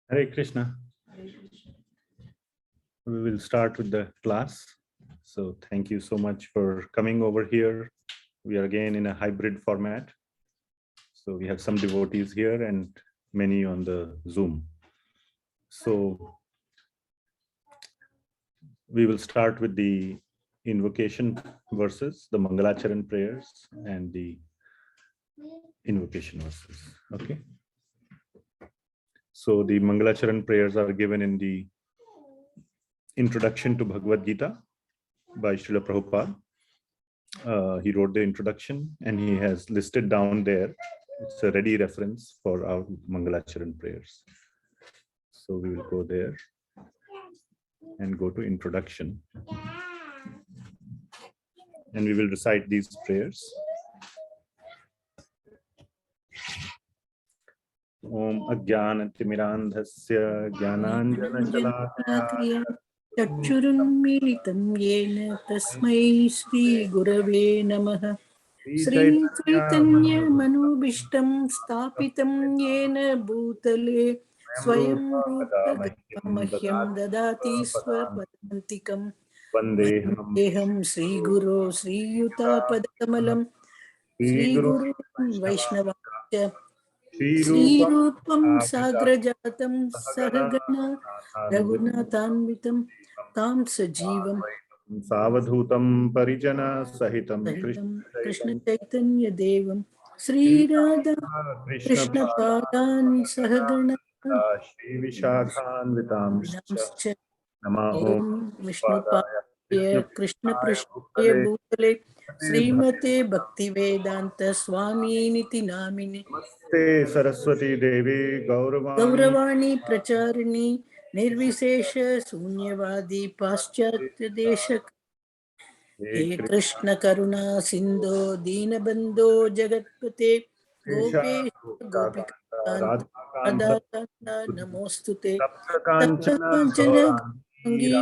Hare Krishna. We will start with the class. So thank you so much for coming over here. We are again in a hybrid format. So we have some devotees here and many on the Zoom. So we will start with the invocation verses, the Mangalacharan prayers and the invocation verses. Okay. So the Mangalacharan prayers are given in the Introduction to Bhagavad Gita by Srila Prabhupada. He wrote the introduction and he has listed down there. It's a ready reference for our Mangalacharan prayers. So we will go there and go to introduction. And we will recite these prayers. Om Ajnanatirmirandhasya Jnananjana Chakshurunmilitam yena tasmai Shri Gurave Namaha. Shri Chaitanya Manubhishtam Stapitam yena Bhutale Swayam Rupa Mahyam Dadati Swapadantikam Vandeham Shri Guru Shri Yuta Padakamalam Shri Guru Vaishnavasya Shri Rupam Sagrajatam Sahagana Raghunathanvitam Tam Sajivam Savadhutam Parijana Sahitam Krishna Chaitanya Devam Sri Radha Krishna Padan Sahagana Shri Vishakhan Vitam Namscha Namaho Om Vishnupadaya Krishna Prashtaya Bhutale Srimate Bhaktivedanta Swami Niti Namine Namaste Saraswati Devi Gauravani Gauravani Pracharini Nirvishesha Sunyavadi Paschatya Deshak He Krishna Karuna Sindho Dinabandho Jagatpate Gopesh Gopika Radha Namostute Taptakanchana Gangi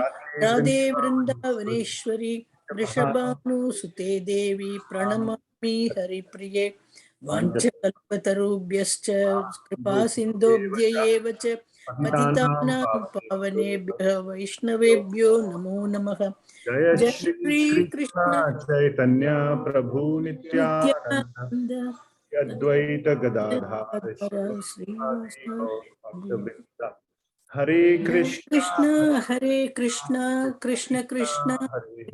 Radhe Vrindavaneshwari Vrishabhanu Sute Devi Pranamami Haripriye Vanchakalpatarubhyascha Kripa Sindhobhyayev cha Patitanam Pavanebhyo Vaishnavebhyo Namo Namaha Jai Jai Shri Krishna Chaitanya Prabhu Nityananda Nityananda Advaita Gadadhar Srivasa Hare Krishna Hare Krishna Krishna Krishna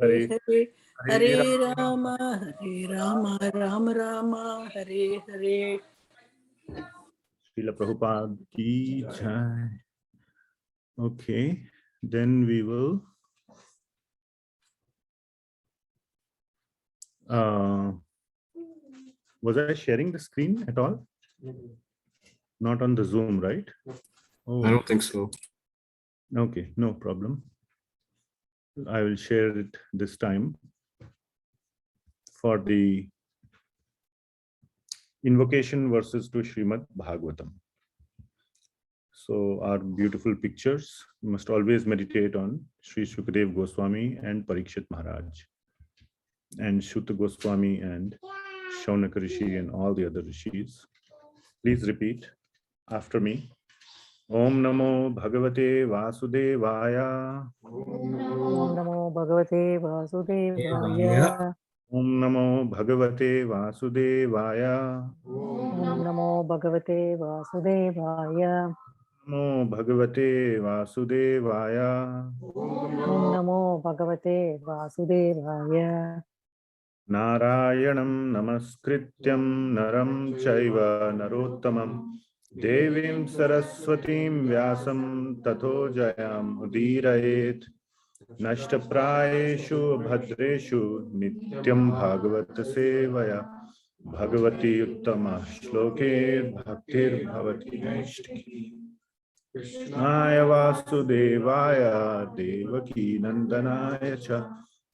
Hare Hare Hare Hare Hare Rama Rama Rama Hare Hare. Srila Prabhupada ki jai. Okay, then we will was I sharing the screen at all? Not on the Zoom, right? Oh. I don't think so. Okay, no problem. I will share it this time for the invocation verses to Srimad Bhagavatam. So our beautiful pictures, you must always meditate on Sri Shukadev Goswami and Parikshit Maharaj and Shuta Goswami and Shaunaka Rishi and all the other rishis. Please repeat after me. Om Namo Bhagavate Vasudevaya. Om Namo Bhagavate Vasudevaya. Om Namo Bhagavate Vasudevaya. Om Namo Bhagavate Vasudevaya. Namo Bhagavate Vasudevaya. Om Namo Bhagavate Vasudevaya. Narayanam Namaskrityam Naram Chaiva Narottamam Devim Saraswatim Vyasam Tato Jayam Udirayet Nashtaprayeshu Bhadreshu Nityam Bhagavat Sevaya Bhagavati Uttama Shloke Bhaktir Bhavati Naishtiki Krishnaya Vasudevaya Devaki Nandanaya Cha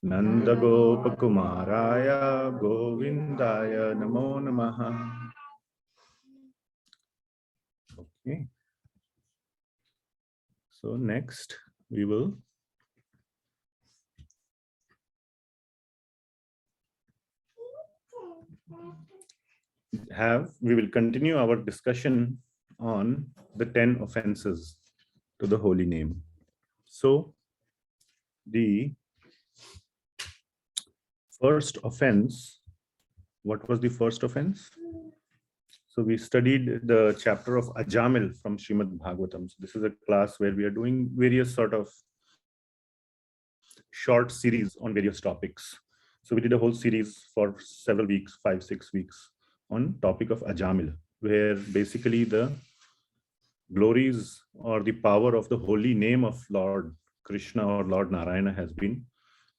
Nanda Gopakumaraya Govindaya Namo Namaha. Okay. So next we will continue our discussion on the 10 offenses to the holy name. So the first offense, what was the first offense? So we studied the chapter of Ajamil from Srimad Bhagavatam. So this is a class where we are doing various sort of short series on various topics. So we did a whole series for several weeks, 5-6 weeks, on topic of Ajamil, where basically the glories or the power of the holy name of Lord Krishna or Lord Narayana has been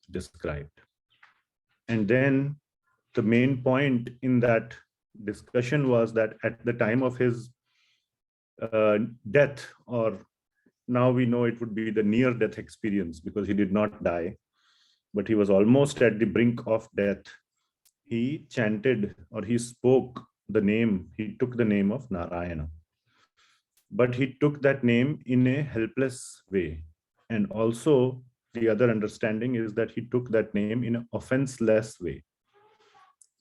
described. And then the main point in that discussion was that at the time of his death, or now we know it would be the near-death experience because he did not die, but he was almost at the brink of death. He chanted or he spoke the name, he took the name of Narayana. But he took that name in a helpless way. And also the other understanding is that he took that name in an offenseless way.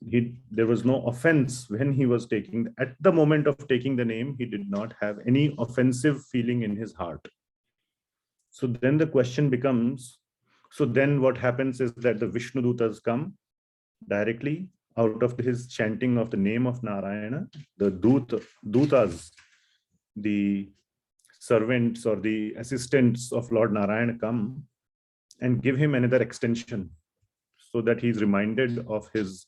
There was no offense when he was taking, at the moment of taking the name, he did not have any offensive feeling in his heart. So then the question becomes, so then what happens is that the Vishnudutas come directly out of his chanting of the name of Narayana. The dutas, the servants or the assistants of Lord Narayana come and give him another extension so that he's reminded of his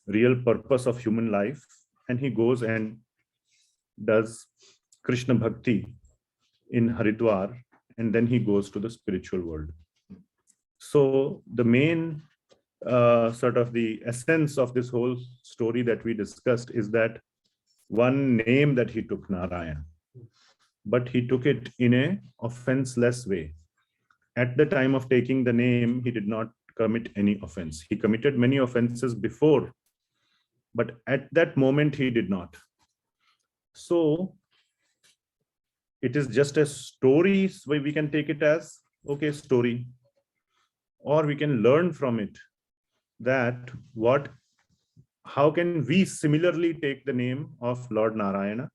real purpose of human life, and he goes and does Krishna Bhakti in Haridwar, and then he goes to the spiritual world. So the main sort of the essence of this whole story that we discussed is that one name that he took, Narayana, but he took it in a offenseless way. At the time of taking the name, he did not commit any offense. He committed many offenses before, but at that moment he did not. So it is just a story, so we can take it as, okay, story, or we can learn from it that how can we similarly take the name of Lord Narayana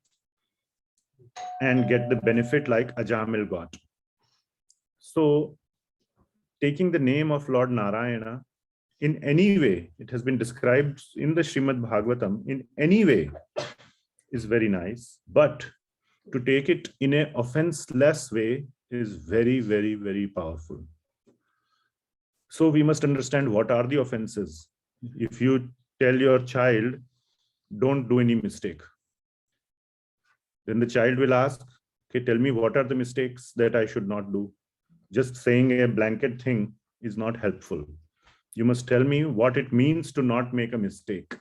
and get the benefit like Ajamil got. So taking the name of Lord Narayana in any way, it has been described in the Srimad Bhagavatam, in any way is very nice, but to take it in an offenseless way is very, very, very powerful. So we must understand what are the offenses. If you tell your child, don't do any mistake, then the child will ask, okay, tell me what are the mistakes that I should not do. Just saying a blanket thing is not helpful. You must tell me what it means to not make a mistake.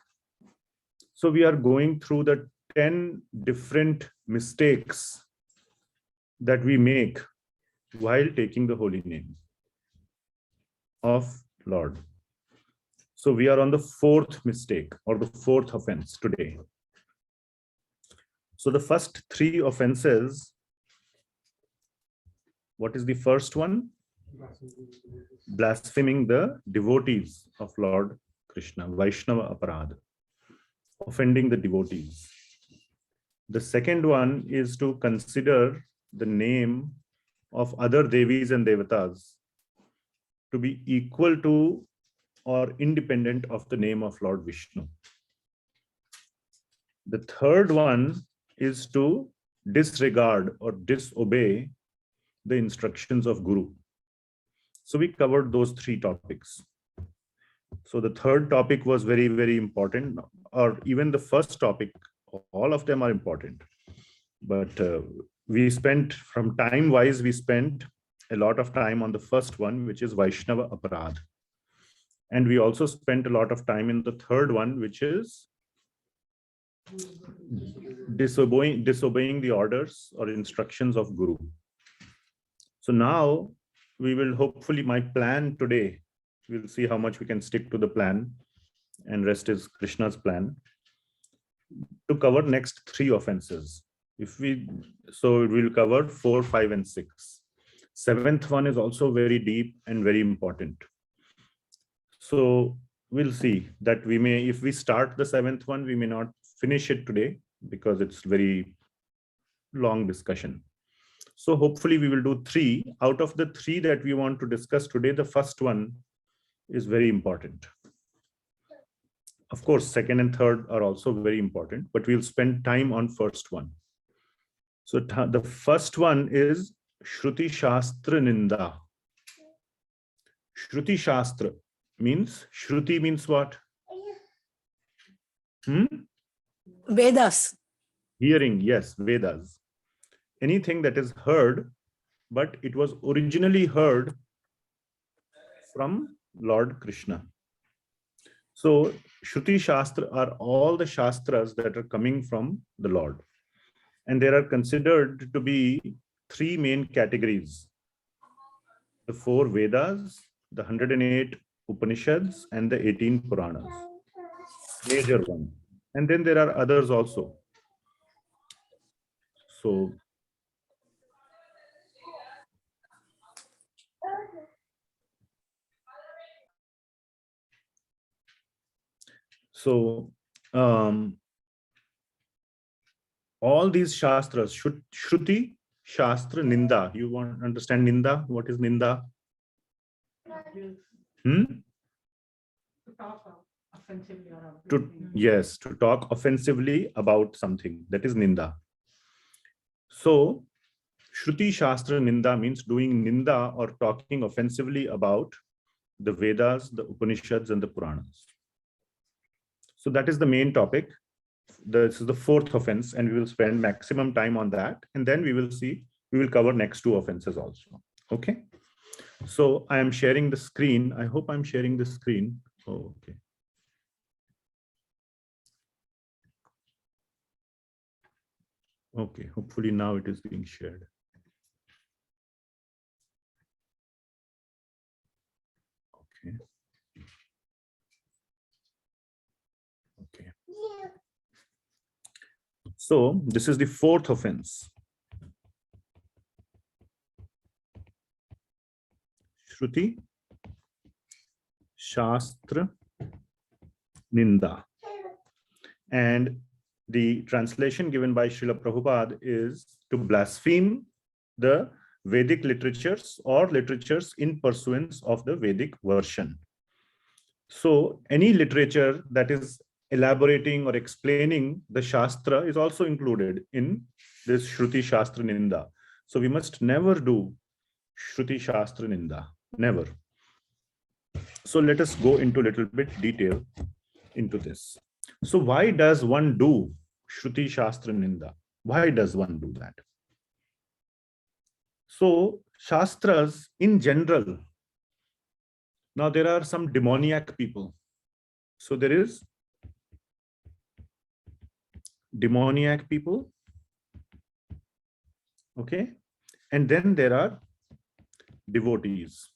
So we are going through the 10 different mistakes that we make while taking the holy name of Lord. So we are on the 4th mistake or the 4th offense today. So the first 3 offenses, what is the first one? Blaspheming the devotees of Lord Krishna, Vaishnava Aparadha, offending the devotees. The second one is to consider the name of other Devis and Devatas to be equal to or independent of the name of Lord Vishnu. The third one is to disregard or disobey the instructions of Guru. So we covered those 3 topics. So the third topic was very, very important, or even the first topic, all of them are important. But we spent, from time-wise, we spent a lot of time on the first one, which is Vaishnava Aparadha. And we also spent a lot of time in the third one, which is disobeying the orders or instructions of Guru. So now we will hopefully, my plan today, we'll see how much we can stick to the plan, and rest is Krishna's plan, to cover next 3 offenses. So we'll cover 4, 5, and 6. 7th one is also very deep and very important. So we'll see that we may, if we start the 7th one, we may not finish it today because it's very long discussion. So hopefully we will do 3. Out of the 3 that we want to discuss today, the first one is very important. Of course, second and third are also very important, but we'll spend time on first one. So the first one is Shruti Shastra Ninda. Shruti Shastra means, Shruti means what? Vedas. Hearing, yes, Vedas. Anything that is heard, but it was originally heard from Lord Krishna. So Shruti Shastra are all the Shastras that are coming from the Lord. And there are considered to be 3 main categories. The 4 Vedas, the 108 Upanishads, and the 18 Puranas. Major one. And then there are others also. So all these Shastras, Shruti, Shastra, Ninda. You want to understand Ninda? What is Ninda? To talk offensively to talk offensively about something. That is Ninda. So Shruti, Shastra, Ninda means doing Ninda or talking offensively about the Vedas, the Upanishads, and the Puranas. So that is the main topic. This is the 4th offense, and we will spend maximum time on that. And then we will cover next 2 offenses also. Okay. So I am sharing the screen. I hope I'm sharing the screen. Oh, okay. Okay. Hopefully now it is being shared. Okay. Okay. So this is the 4th offense. Shruti, Shastra, Ninda. And the translation given by Srila Prabhupada is to blaspheme the Vedic literatures or literatures in pursuance of the Vedic version. So any literature that is elaborating or explaining the Shastra is also included in this Shruti Shastra Ninda. So we must never do Shruti Shastra Ninda, never. So let us go into a little bit detail into this. So why does one do Shruti Shastra Ninda? Why does one do that? So Shastras in general, now there are some demoniac people. So there is demoniac people, okay, and then there are devotees,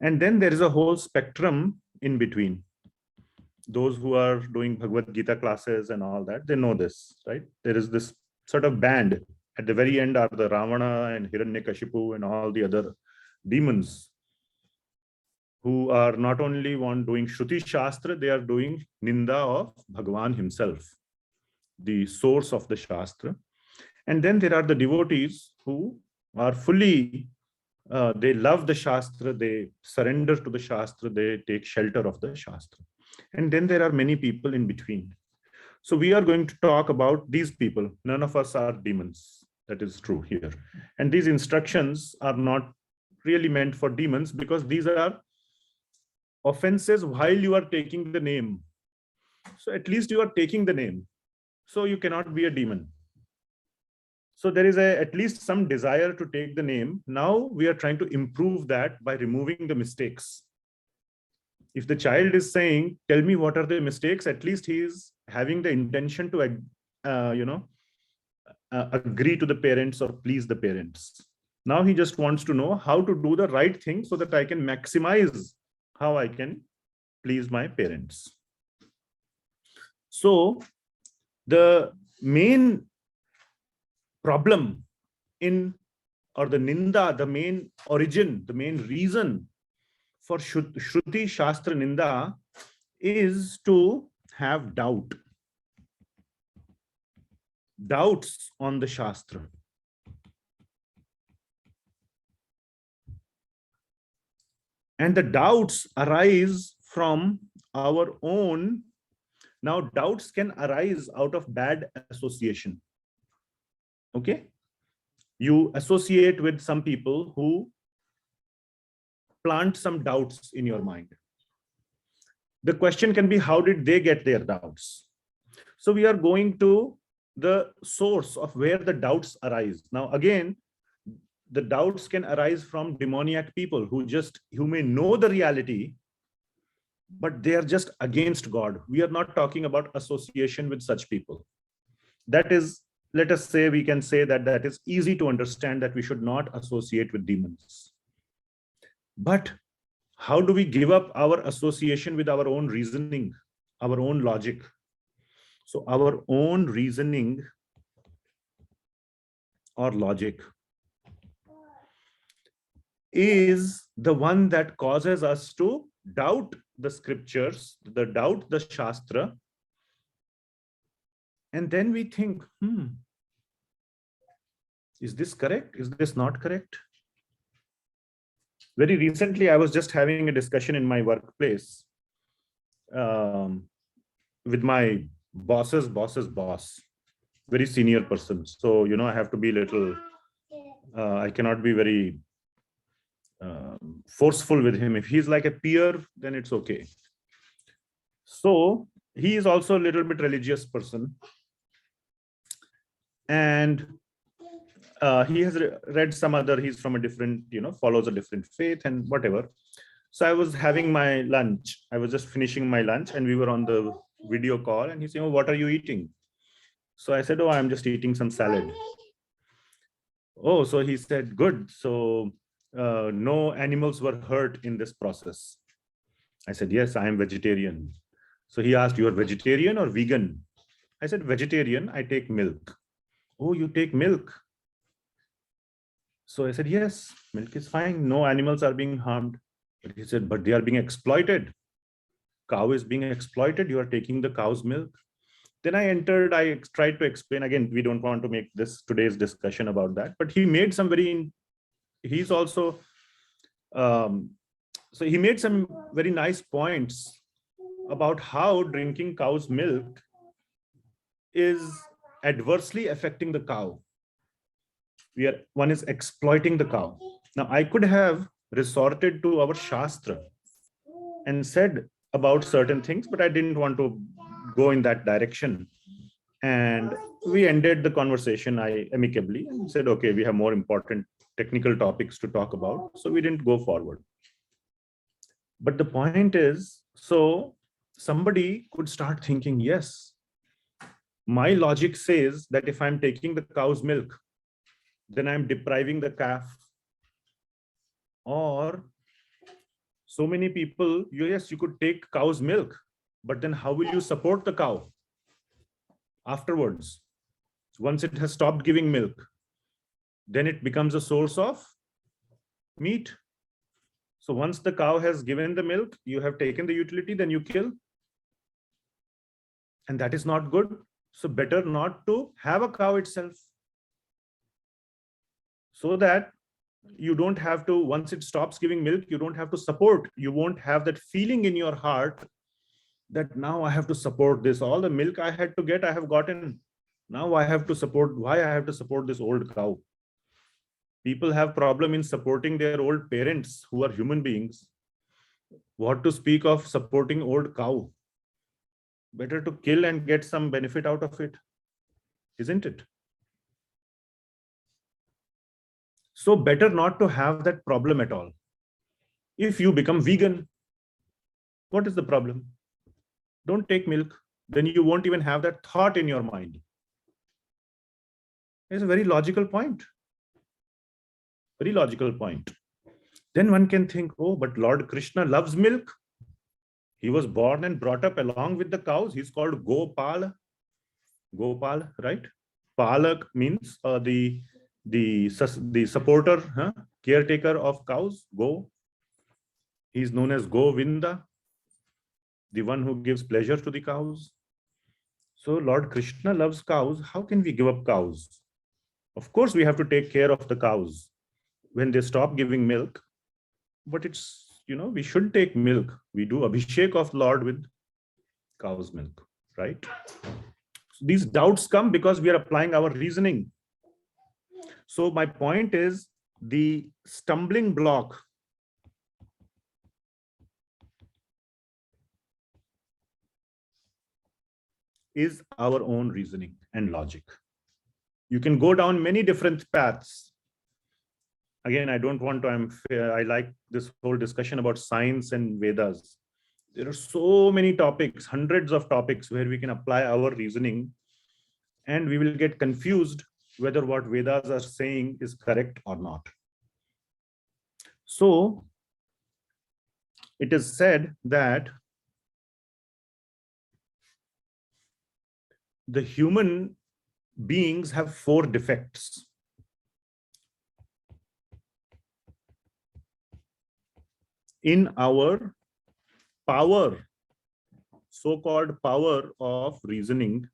and then there is a whole spectrum in between. Those who are doing Bhagavad Gita classes and all that, they know this, right? There is this sort of band. At the very end are the Ravana and Hiranyakashipu and all the other demons who are not only doing Shruti Shastra, they are doing Ninda of Bhagavan himself, the source of the Shastra. And then there are the devotees who are fully, they love the Shastra, they surrender to the Shastra, they take shelter of the Shastra. And then there are many people in between. So we are going to talk about these people. None of us are demons. That is true here. And these instructions are not really meant for demons, because these are offenses while you are taking the name. So at least you are taking the name. So you cannot be a demon. So there is at least some desire to take the name. Now we are trying to improve that by removing the mistakes. If the child is saying, tell me what are the mistakes, at least he is having the intention to, agree to the parents or please the parents. Now he just wants to know how to do the right thing so that I can maximize how I can please my parents. So the main problem or the ninda, the main origin, the main reason for Shruti Shastra Ninda is to have doubts on the Shastra. And the doubts arise from our own. Now, doubts can arise out of bad association. Okay? You associate with some people who plant some doubts in your mind. The question can be, how did they get their doubts? So we are going to the source of where the doubts arise. Now, again, the doubts can arise from demoniac people who may know the reality, but they are just against God. We are not talking about association with such people. That is, let us say, we can say that that is easy to understand, that we should not associate with demons. But how do we give up our association with our own reasoning, our own logic? So our own reasoning or logic is the one that causes us to doubt the scriptures, doubt the Shastra. And then we think, is this correct? Is this not correct? Very recently, I was just having a discussion in my workplace with my boss's boss, very senior person. So, I have to be little, I cannot be very forceful with him. If he's like a peer, then it's okay. So he is also a little bit religious person. And he has read some other, he's from a different, follows a different faith and whatever. So I was having my lunch. I was just finishing my lunch and we were on the video call and he's saying, "Oh, what are you eating?" So I said, "Oh, I'm just eating some salad." Oh, so he said, "Good. So no animals were hurt in this process." I said, "Yes, I am vegetarian." So he asked, "You are vegetarian or vegan?" I said, "Vegetarian, I take milk." "Oh, you take milk?" So I said, "Yes, milk is fine. No animals are being harmed." But he said, "But they are being exploited. Cow is being exploited. You are taking the cow's milk." Then I entered, I tried to explain. Again, we don't want to make this today's discussion about that, but he made some he's also, so he made some very nice points about how drinking cow's milk is adversely affecting the cow. One is exploiting the cow. Now, I could have resorted to our Shastra and said about certain things, but I didn't want to go in that direction. And we ended the conversation amicably and said, okay, we have more important technical topics to talk about. So we didn't go forward. But the point is, so somebody could start thinking, yes, my logic says that if I'm taking the cow's milk, then I'm depriving the calf. Or so many people, yes, you could take cow's milk, but then how will you support the cow afterwards? Once it has stopped giving milk, then it becomes a source of meat. So once the cow has given the milk, you have taken the utility, then you kill. And that is not good. So better not to have a cow itself. So that you don't have to, once it stops giving milk, you don't have to support. You won't have that feeling in your heart that now I have to support this. All the milk I had to get, I have gotten. Now I have to support, why I have to support this old cow? People have problem in supporting their old parents who are human beings. What to speak of supporting old cow? Better to kill and get some benefit out of it, isn't it? So better not to have that problem at all. If you become vegan, what is the problem? Don't take milk. Then you won't even have that thought in your mind. It's a very logical point. Very logical point. Then one can think, oh, but Lord Krishna loves milk. He was born and brought up along with the cows. He's called Gopal. Gopal, right? Palak means the supporter, caretaker of cows. Go. He's known as Govinda, the one who gives pleasure to the cows. So Lord Krishna loves cows. How can we give up cows? Of course, we have to take care of the cows when they stop giving milk. But it's, we should take milk. We do abhishek of Lord with cow's milk, right? So these doubts come because we are applying our reasoning. So my point is, the stumbling block is our own reasoning and logic. You can go down many different paths. Again, I don't want to, I like this whole discussion about science and Vedas. There are so many topics, hundreds of topics where we can apply our reasoning, and we will get confused whether what Vedas are saying is correct or not. So it is said that the human beings have 4 defects. In our power, so-called power of reasoning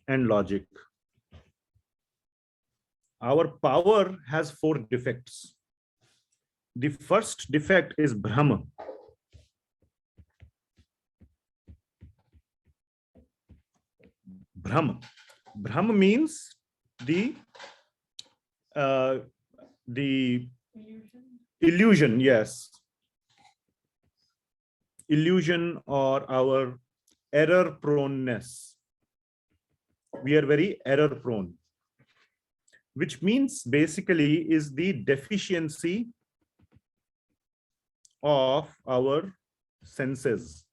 and logic. Our power has 4 defects. The first defect is Brahma. Brahma means the illusion, yes. Illusion or our error proneness. We are very error prone, which means basically is the deficiency of our senses.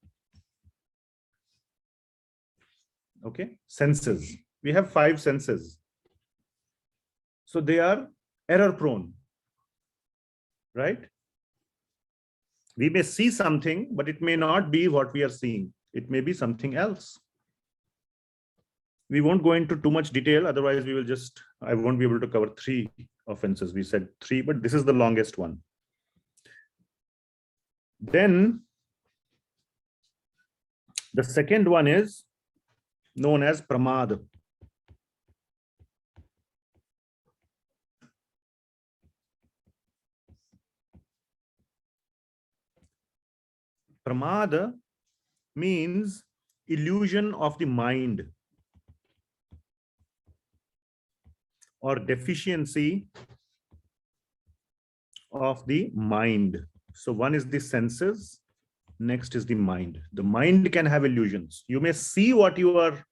Okay, senses. We have 5 senses. So they are error prone, right? We may see something, but it may not be what we are seeing. It may be something else. We won't go into too much detail, otherwise we will just, I won't be able to cover 3 offenses. We said 3, but this is the longest one. Then the second one is known as pramad. Pramad means illusion of the mind or deficiency of the mind. So one is the senses, next is the mind. The mind can have illusions. You may see what your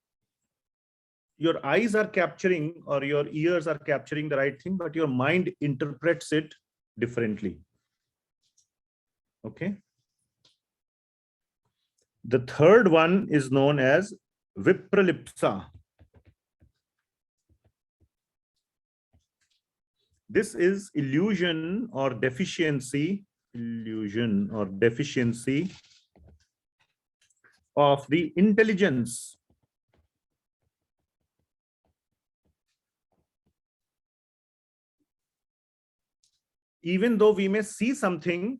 eyes are capturing or your ears are capturing the right thing, but your mind interprets it differently. Okay. The third one is known as vipralipsa. This is illusion or deficiency of the intelligence. Even though we may see something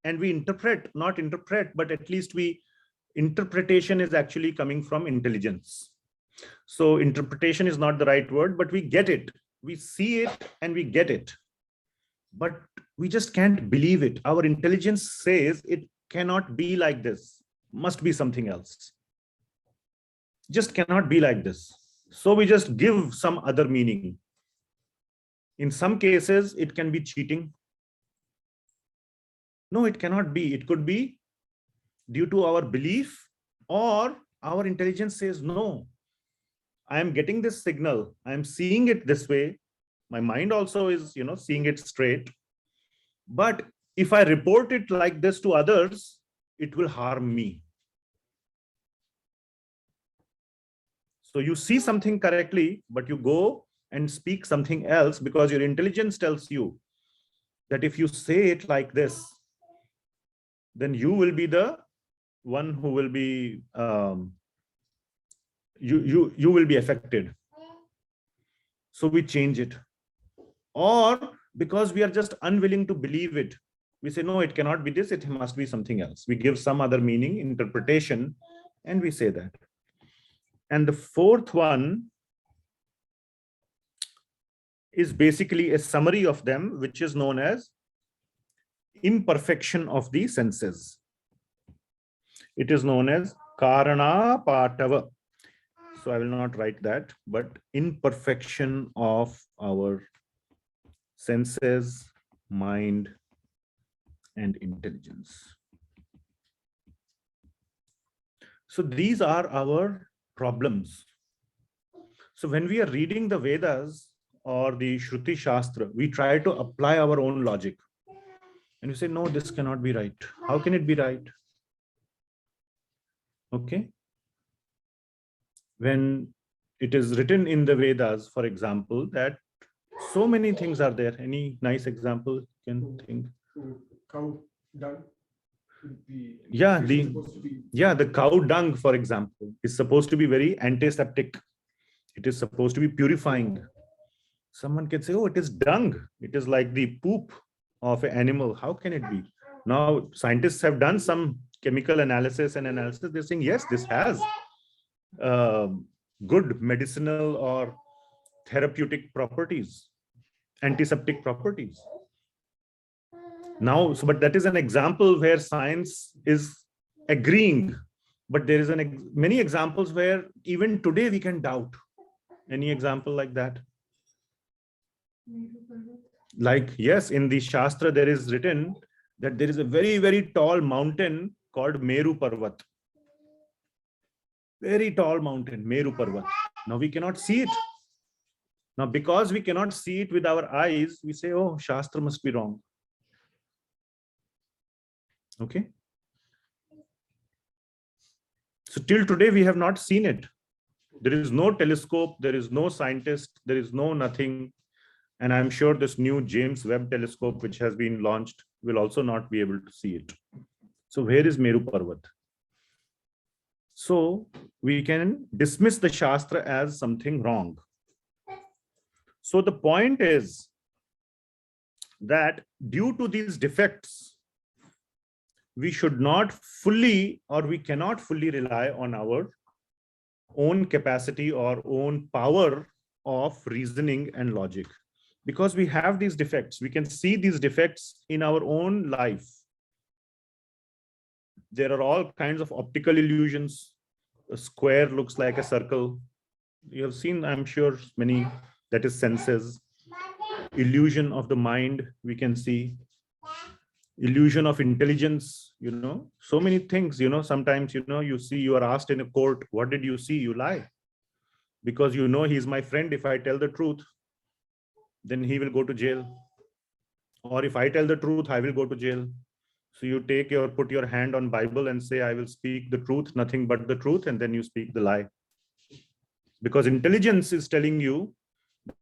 and we not interpret, but at least interpretation is actually coming from intelligence. So interpretation is not the right word, but we get it. We see it and we get it, but we just can't believe it. Our intelligence says it cannot be like this, must be something else. Just cannot be like this. So we just give some other meaning. In some cases, it can be cheating. No, it cannot be. It could be due to our belief, or our intelligence says, no, I am getting this signal. I am seeing it this way. My mind also is, seeing it straight. But if I report it like this to others, it will harm me. So you see something correctly, but you go and speak something else because your intelligence tells you that if you say it like this, then you will be the one who will be, you will be affected. So we change it. Or because we are just unwilling to believe it, we say, no, it cannot be this, it must be something else. We give some other meaning, interpretation, and we say that. And the fourth one is basically a summary of them, which is known as imperfection of the senses. It is known as karana patava. So I will not write that, but imperfection of our senses, mind, and intelligence. So these are our problems. So when we are reading the Vedas or the Shruti Shastra, we try to apply our own logic. And we say, no, this cannot be right. How can it be right? Okay. When it is written in the Vedas, for example, that so many things are there. Any nice example you can think? Cow dung. The cow dung, for example, is supposed to be very antiseptic. It is supposed to be purifying. Someone can say, oh, it is dung. It is like the poop of an animal. How can it be? Now, scientists have done some chemical analysis and analysis. They're saying, yes, this has good medicinal or therapeutic properties, antiseptic properties. Now, but that is an example where science is agreeing, but there is many examples where even today we can doubt. Any example like that? Like, yes, in the Shastra, there is written that there is a very, very tall mountain called Meru parvat. Very tall mountain, Meru parvat. Now we cannot see it. Now, because we cannot see it with our eyes, we say, oh, Shastra must be wrong. Okay. So till today, we have not seen it. There is no telescope, there is no scientist, there is no nothing. And I'm sure this new James Webb telescope, which has been launched, will also not be able to see it. So where is Meru Parvat? So we can dismiss the Shastra as something wrong. So the point is that due to these defects, we should not fully, or we cannot fully rely on our own capacity or own power of reasoning and logic. Because we have these defects, we can see these defects in our own life. There are all kinds of optical illusions. A square looks like a circle. You have seen, I'm sure, many, that is senses. Illusion of the mind, we can see. Illusion of intelligence, so many things, sometimes, you see, you are asked in a court, what did you see? You lie. Because he's my friend. If I tell the truth, then he will go to jail. Or if I tell the truth, I will go to jail. So you put your hand on Bible and say, I will speak the truth, nothing but the truth, and then you speak the lie. Because intelligence is telling you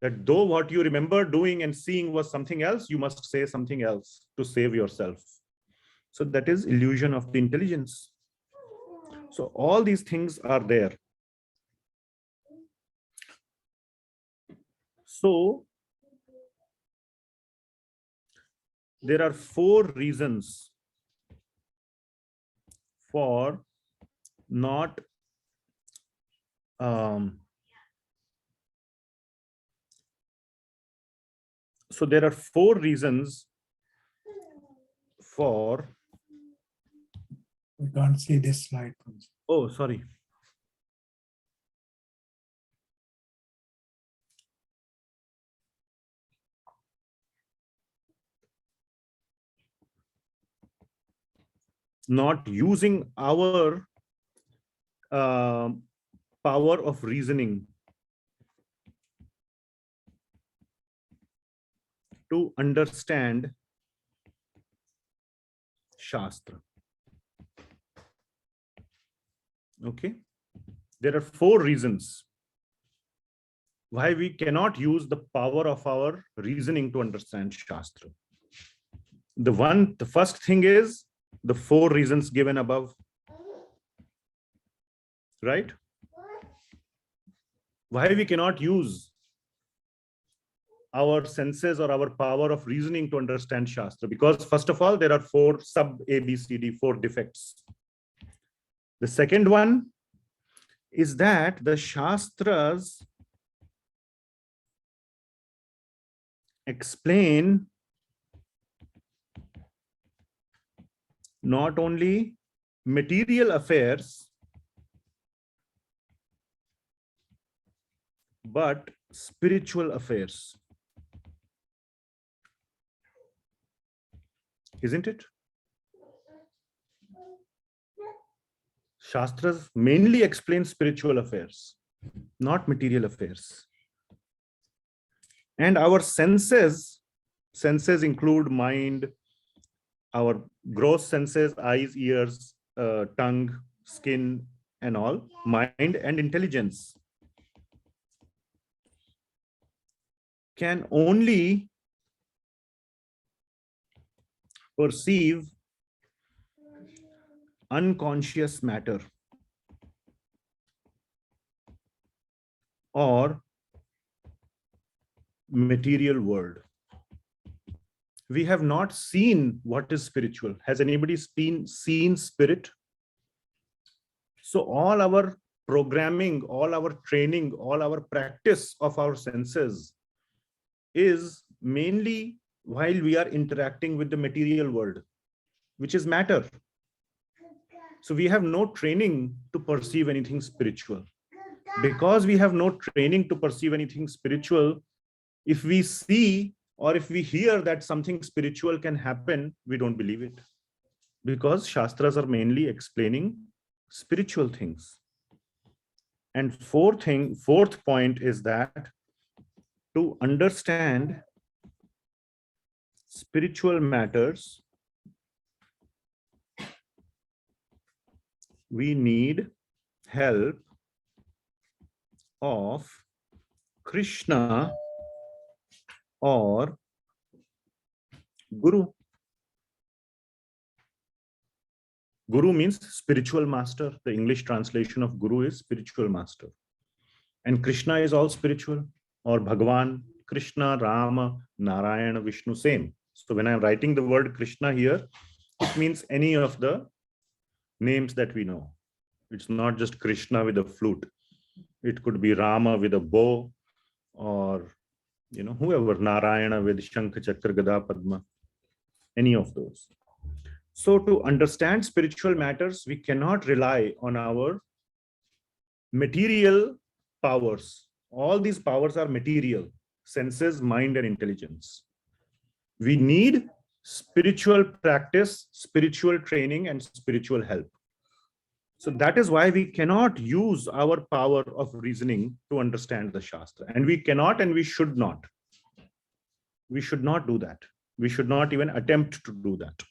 that though what you remember doing and seeing was something else, you must say something else to save yourself. So that is illusion of the intelligence. So all these things are there. So there are 4 reasons for not so there are 4 reasons for. We can't see this slide. Oh, sorry. Not using our power of reasoning to understand Shastra. Okay. There are 4 reasons why we cannot use the power of our reasoning to understand Shastra. The first thing is the 4 reasons given above. Right? Why we cannot use our senses or our power of reasoning to understand Shastra? Because first of all, there are 4 sub ABCD, 4 defects. The second one is that the Shastras explain not only material affairs, but spiritual affairs. Isn't it? Shastras mainly explain spiritual affairs, not material affairs. And our senses include mind, our gross senses, eyes, ears, tongue, skin, and all, mind and intelligence can only perceive unconscious matter or material world. We have not seen what is spiritual. Has anybody seen spirit? So all our programming, all our training, all our practice of our senses is mainly while we are interacting with the material world, which is matter. So we have no training to perceive anything spiritual. Because we have no training to perceive anything spiritual, if we see or if we hear that something spiritual can happen, we don't believe it. Because Shastras are mainly explaining spiritual things. And fourth point is that to understand spiritual matters, we need help of Krishna or Guru. Guru means spiritual master. The English translation of Guru is spiritual master. And Krishna is all spiritual, or Bhagavan, Krishna, Rama, Narayana, Vishnu, same. So when I'm writing the word Krishna here, it means any of the names that we know. It's not just Krishna with a flute. It could be Rama with a bow, or whoever, Narayana with Shankha, Chakra, Gada, Padma, any of those. So to understand spiritual matters, we cannot rely on our material powers. All these powers are material: senses, mind, and intelligence. We need spiritual practice, spiritual training, and spiritual help. So that is why we cannot use our power of reasoning to understand the Shastra. And we cannot, and we should not. We should not do that. We should not even attempt to do that.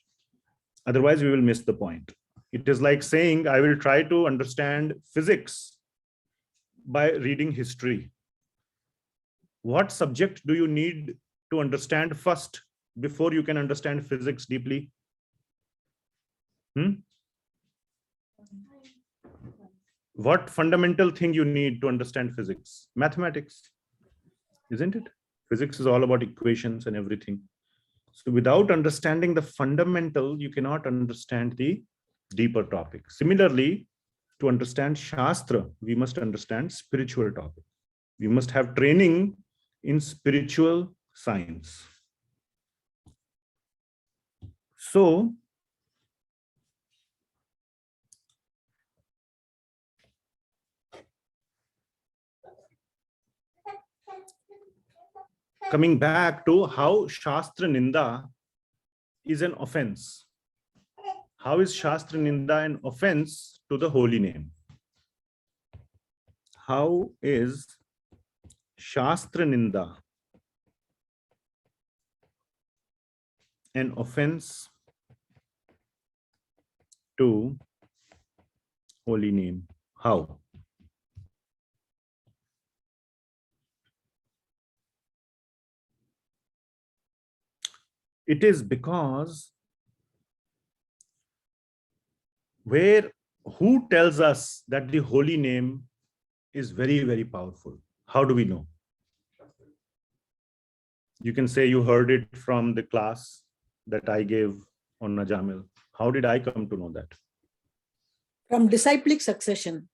Otherwise, we will miss the point. It is like saying, I will try to understand physics by reading history. What subject do you need to understand first before you can understand physics deeply? What fundamental thing you need to understand physics? Mathematics, isn't it? Physics is all about equations and everything. So without understanding the fundamental, you cannot understand the deeper topic. Similarly, to understand Shastra, we must understand spiritual topic. We must have training in spiritual science. So, coming back to how Shastra ninda is an offense. How is Shastra ninda an offense to the holy name? How is Shastra ninda an offense to holy name? How? It is because who tells us that the holy name is very, very powerful? How do we know? You can say you heard it from the class that I gave on Najamil. How did I come to know that? From disciplic succession.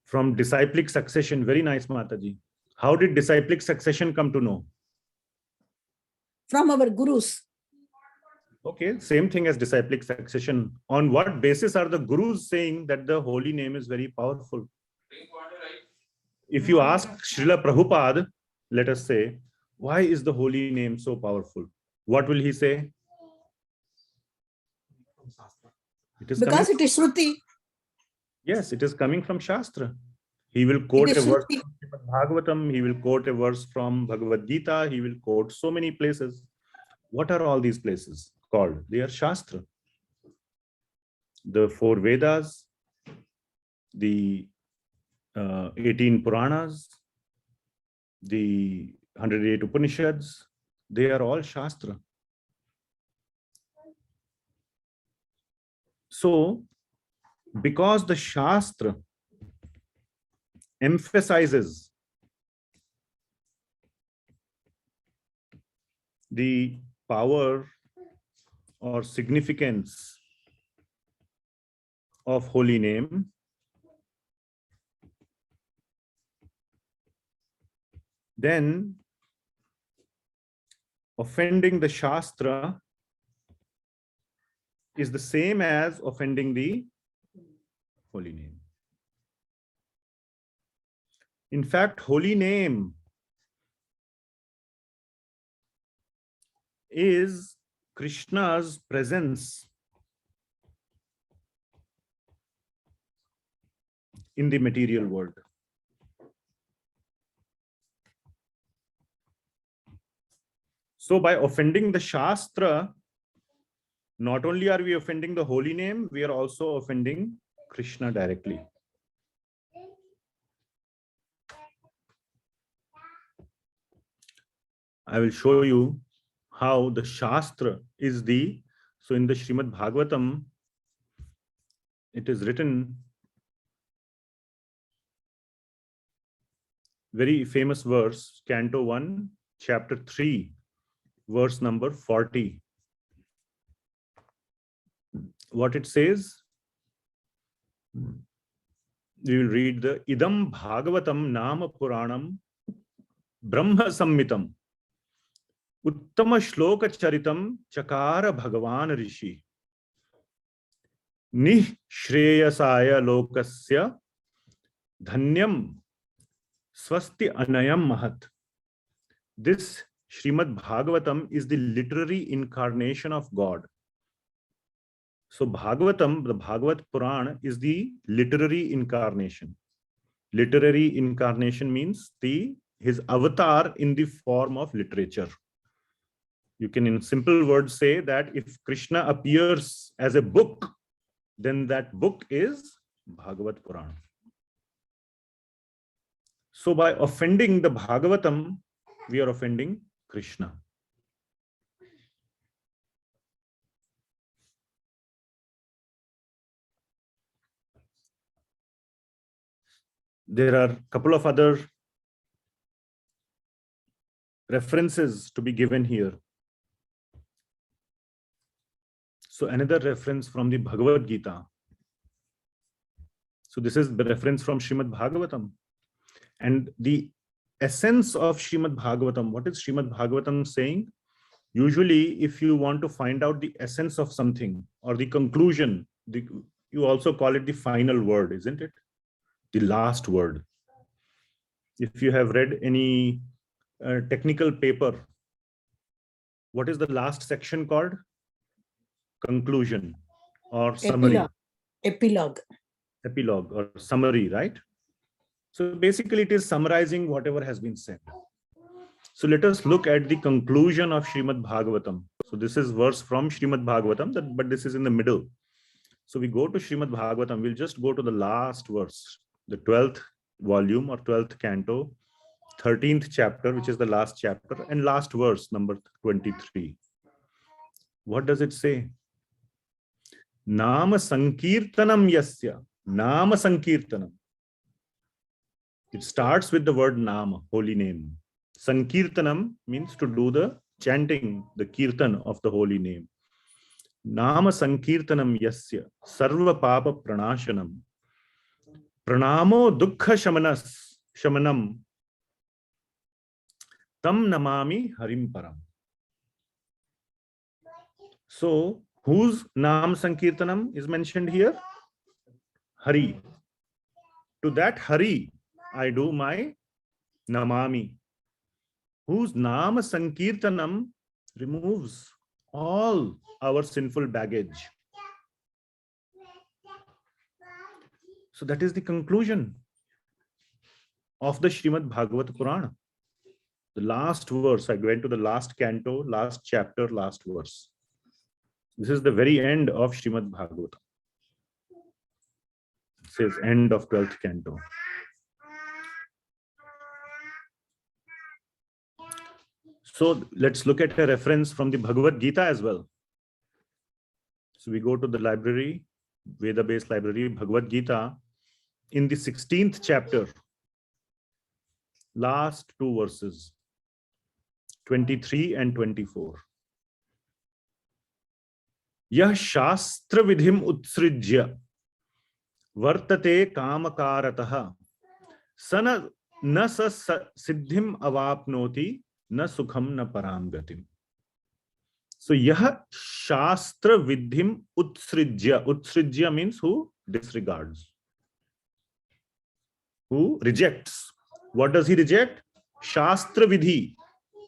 From disciplic succession. Very nice, Mataji. How did disciplic succession come to know? From our gurus. Okay, same thing as disciplic succession. On what basis are the gurus saying that the holy name is very powerful? If you ask Srila Prabhupada, let us say, why is the holy name so powerful? What will he say? It is Because coming, it is Shruti. yes, it is coming from Shastra. He will quote It a is verse Shruti. from Srimad Bhagavatam, he will quote a verse from Bhagavad Gita, he will quote so many places. What are all these places called? They are Shastra. The 4 Vedas, the 18 Puranas, the 108 Upanishads, they are all Shastra. So, because the Shastra emphasizes the power or significance of holy name, then offending the Shastra is the same as offending the holy name. In fact, holy name is Krishna's presence in the material world. So by offending the Shastra, not only are we offending the holy name, we are also offending Krishna directly. I will show you how the Shastra is the, so in the Srimad Bhagavatam, it is written, very famous verse, Canto 1, Chapter 3, verse number 40. What it says, we will read the Idam Bhagavatam Nama Puranam Brahma Sammitam Uttama Shloka Charitam Chakara Bhagavan Rishi Nishreyasaya Lokasya Dhanyam Swasti Anayam Mahat. This Srimad Bhagavatam is the literary incarnation of God. So Bhagavatam, the Bhagavat Puran, is the literary incarnation. Literary incarnation means his avatar in the form of literature. You can in simple words say that if Krishna appears as a book, then that book is Bhagavat Puran. So by offending the Bhagavatam, we are offending Krishna. There are a couple of other references to be given here. So another reference from the Bhagavad Gita. So this is the reference from Srimad Bhagavatam. And the essence of Srimad Bhagavatam, what is Srimad Bhagavatam saying? Usually, if you want to find out the essence of something or the conclusion, you also call it the final word, isn't it? The last word. If you have read any technical paper, what is the last section called? Conclusion or summary. Epilogue. Epilogue or summary, right? So basically it is summarizing whatever has been said. So let us look at the conclusion of Srimad Bhagavatam. So this is verse from Srimad Bhagavatam, but this is in the middle. So we go to Srimad Bhagavatam, we'll just go to the last verse, the 12th volume or 12th canto, 13th chapter, which is the last chapter, and last verse, number 23. What does it say? Nama Sankirtanam Yasya. Nama Sankirtanam. It starts with the word Nama, holy name. Sankirtanam means to do the chanting, the kirtan of the holy name. Nama Sankirtanam Yasya Sarva Papa Pranashanam Pranamo Dukkha Shamanam Tam Namami Harim Param. So whose Naam Sankirtanam is mentioned here? Hari. To that Hari, I do my Namami. Whose Naam Sankirtanam removes all our sinful baggage. So that is the conclusion of the Srimad Bhagavatam Purana. The last verse, I went to the last canto, last chapter, last verse. This is the very end of Srimad Bhagavatam. It says end of 12th canto. So let's look at a reference from the Bhagavad Gita as well. So we go to the library, Veda-based library, Bhagavad Gita, in the 16th chapter, last two verses, 23 and 24. Yah shastra vidhim utsrijya vartate kamakaratah sana na sa siddhim avapnoti na sukham na param gatim. So yah shastra vidhim utsrijya. Utsrijya means who disregards, who rejects. What does he reject? Shastra vidhi,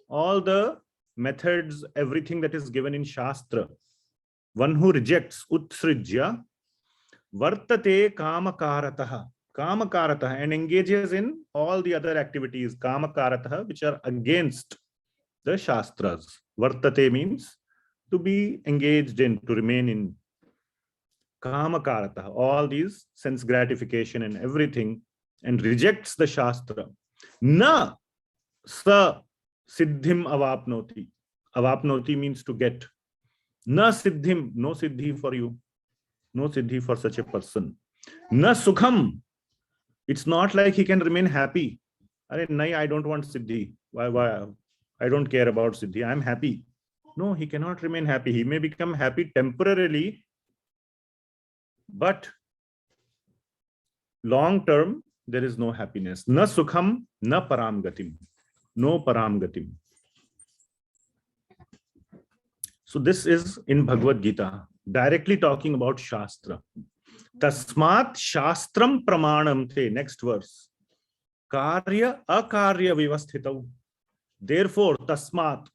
all the methods, everything that is given in Shastra. One who rejects utsrijya vartate kamakaratah. Kamakaratah, and engages in all the other activities, kamakaratah, which are against the Shastras. Vartate means to be engaged in, to remain in. Kamakaratah, all these sense gratification and everything, and rejects the Shastra. Na sa siddhim avapnoti. Avapnoti means to get. Na siddhim, no siddhi for you. No siddhi for such a person. Na sukham. It's not like he can remain happy. I don't want siddhi. Why? I don't care about siddhi. I'm happy. No, he cannot remain happy. He may become happy temporarily, but long term, there is no happiness. Na sukham, na param gatim. No param gatim. So this is in Bhagavad Gita, directly talking about Shastra. Tasmat Shastram Pramanam te. Next verse. Karya akarya vivasthitav. Therefore, tasmat.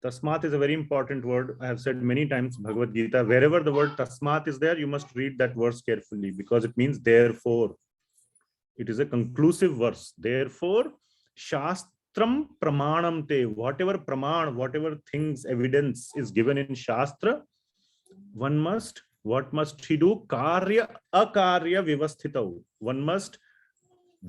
Tasmat is a very important word. I have said many times Bhagavad Gita. Wherever the word tasmat is there, you must read that verse carefully because it means therefore. It is a conclusive verse. Therefore, Shastram Pramanam te. Whatever praman, whatever things, evidence is given in Shastra, one must, what must he do? Karya akarya vivasthitav. One must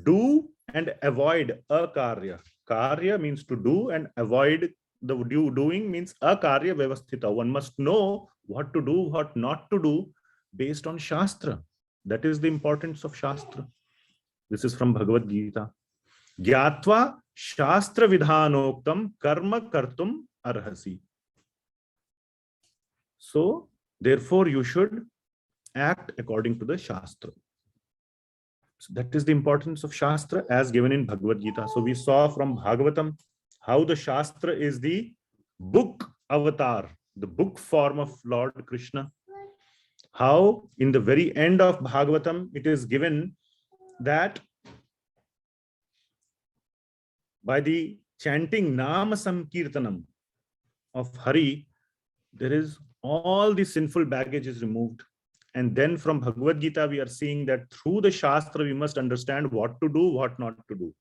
do and avoid akarya. Karya means to do, and avoid the doing means akarya vivasthitav. One must know what to do, what not to do based on Shastra. That is the importance of Shastra. This is from Bhagavad Gita. Gyatva Shastra vidhanoktam karma kartum arhasi. So, therefore, you should act according to the Shastra. So that is the importance of Shastra as given in Bhagavad Gita. So we saw from Bhagavatam how the Shastra is the book avatar, the book form of Lord Krishna. How in the very end of Bhagavatam it is given that by the chanting Naam Sankirtanam of Hari, there is all the sinful baggage is removed. And then from Bhagavad Gita, we are seeing that through the Shastra, we must understand what to do, what not to do.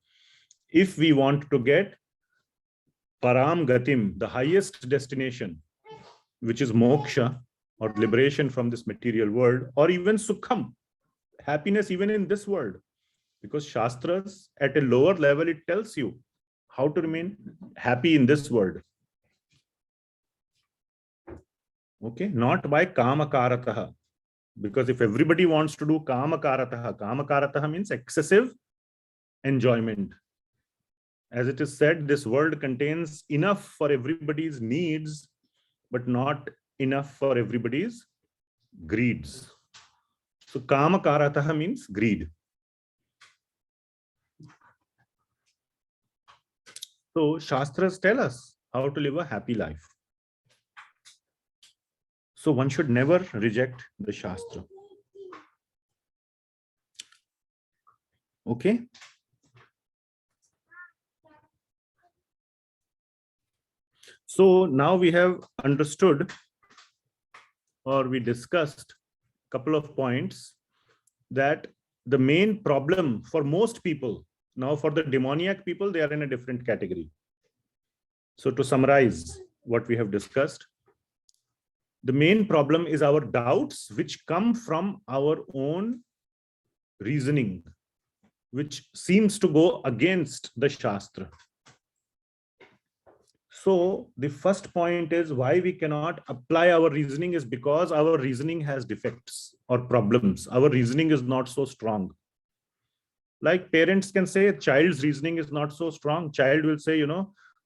If we want to get Param Gatim, the highest destination, which is moksha or liberation from this material world, or even Sukham, happiness even in this world. Because Shastras at a lower level, it tells you how to remain happy in this world. Okay, not by Kamakarataha. Because if everybody wants to do Kamakarataha, Kamakarataha means excessive enjoyment. As it is said, this world contains enough for everybody's needs, but not enough for everybody's greeds. So Kamakarataha means greed. So Shastras tell us how to live a happy life. So one should never reject the Shastra. Okay. So now we have understood, or we discussed a couple of points, that the main problem for most people, now for the demoniac people, they are in a different category. So to summarize what we have discussed, the main problem is our doubts, which come from our own reasoning, which seems to go against the Shastra. So the first point is why we cannot apply our reasoning is because our reasoning has defects or problems. Our reasoning is not so strong. Like parents can say, child's reasoning is not so strong. Child will say,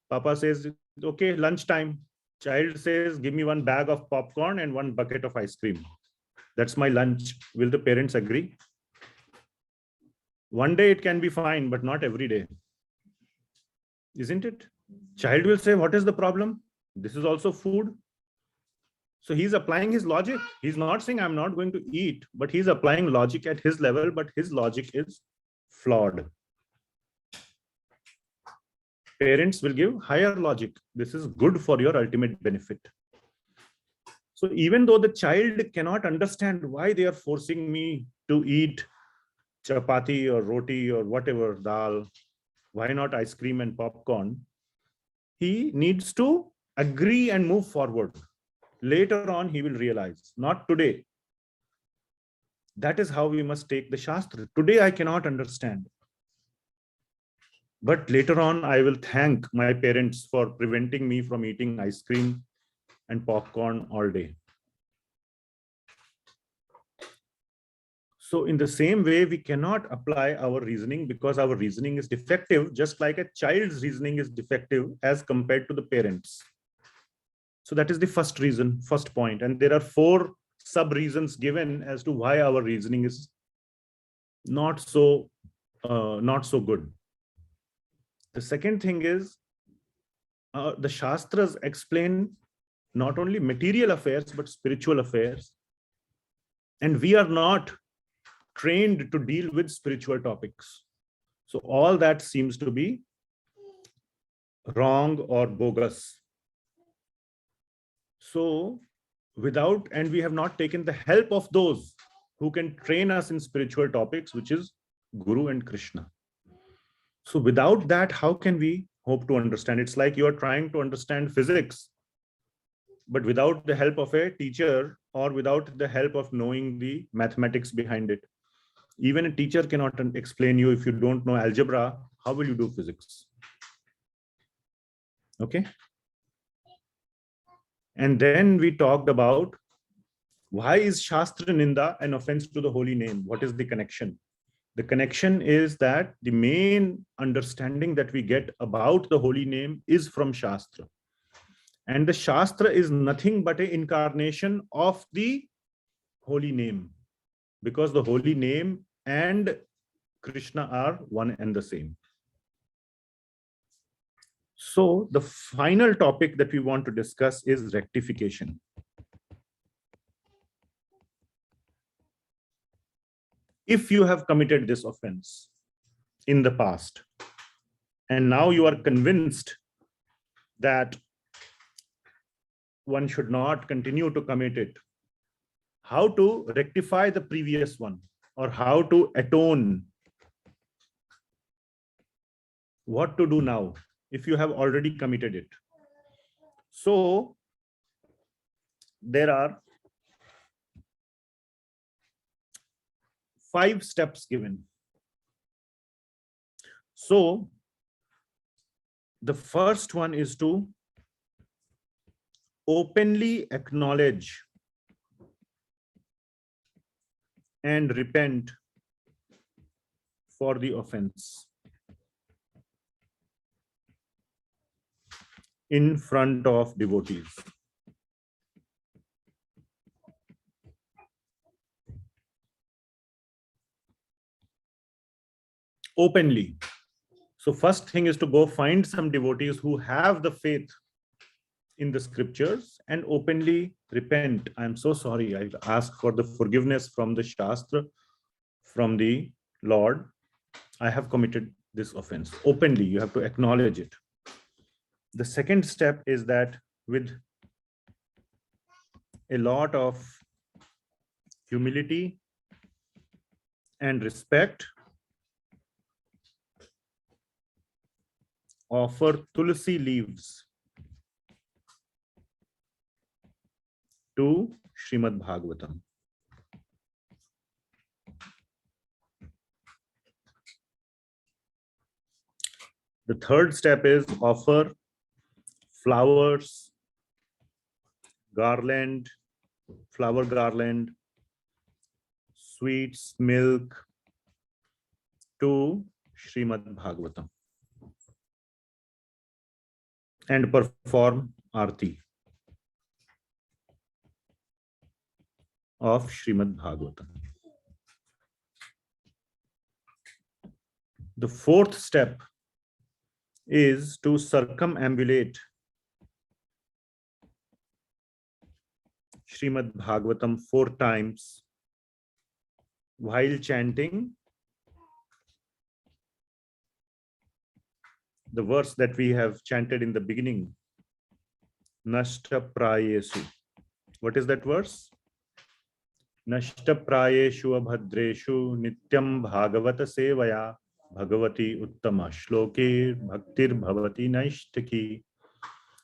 Papa says, okay, lunchtime. Child says, give me one bag of popcorn and one bucket of ice cream. That's my lunch. Will the parents agree? One day it can be fine, but not every day. Isn't it? Child will say, what is the problem? This is also food. So he's applying his logic. He's not saying I'm not going to eat, but he's applying logic at his level, but his logic is flawed. Parents will give higher logic. This is good for your ultimate benefit. So even though the child cannot understand why they are forcing me to eat chapati or roti or whatever, dal, why not ice cream and popcorn? He needs to agree and move forward. Later on, he will realize, not today. That is how we must take the Shastra. Today, I cannot understand. But later on, I will thank my parents for preventing me from eating ice cream and popcorn all day. So in the same way, we cannot apply our reasoning because our reasoning is defective, just like a child's reasoning is defective as compared to the parents. So that is the first reason, first point. And there are 4 sub-reasons given as to why our reasoning is not so good. The second thing is the Shastras explain not only material affairs, but spiritual affairs. And we are not trained to deal with spiritual topics. So all that seems to be wrong or bogus. So and we have not taken the help of those who can train us in spiritual topics, which is Guru and Krishna. So without that, how can we hope to understand? It's like you are trying to understand physics, but without the help of a teacher or without the help of knowing the mathematics behind it. Even a teacher cannot explain you. If you don't know algebra, how will you do physics? Okay. And then we talked about why is Shastra Ninda an offense to the holy name? What is the connection? The connection is that the main understanding that we get about the holy name is from Shastra. And the Shastra is nothing but an incarnation of the holy name, because the holy name and Krishna are one and the same. So the final topic that we want to discuss is rectification. If you have committed this offense in the past, and now you are convinced that one should not continue to commit it, how to rectify the previous one, or how to atone? What to do now if you have already committed it? So there are 5 steps given. So the first one is to openly acknowledge and repent for the offense in front of devotees. Openly. So first thing is to go find some devotees who have the faith in the scriptures and openly repent. I'm so sorry. I ask for the forgiveness from the Shastra, from the Lord. I have committed this offense. Openly, you have to acknowledge it. The second step is that with a lot of humility and respect, offer Tulsi leaves to Srimad Bhagavatam. The third step is offer flowers, garland, flower garland, sweets, milk to Srimad Bhagavatam and perform arti of Srimad Bhagavatam. The fourth step is to circumambulate Srimad Bhagavatam 4 times while chanting the verse that we have chanted in the beginning, Nashta Prayesu. What is that verse? Nashta Prayeshu Abhadreshu Nityam Bhagavata Sevaya Bhagavati Uttama Shloke Bhaktir Bhavati Naishtaki.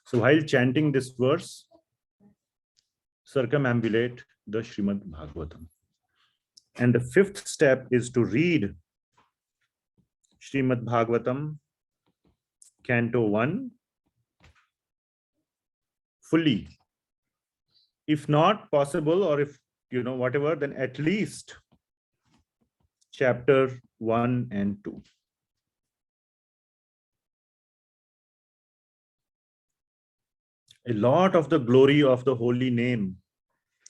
So while chanting this verse, circumambulate the Srimad Bhagavatam. And the fifth step is to read Srimad Bhagavatam Canto 1 fully. If not possible, or if whatever, then at least chapter 1 and 2. A lot of the glory of the holy name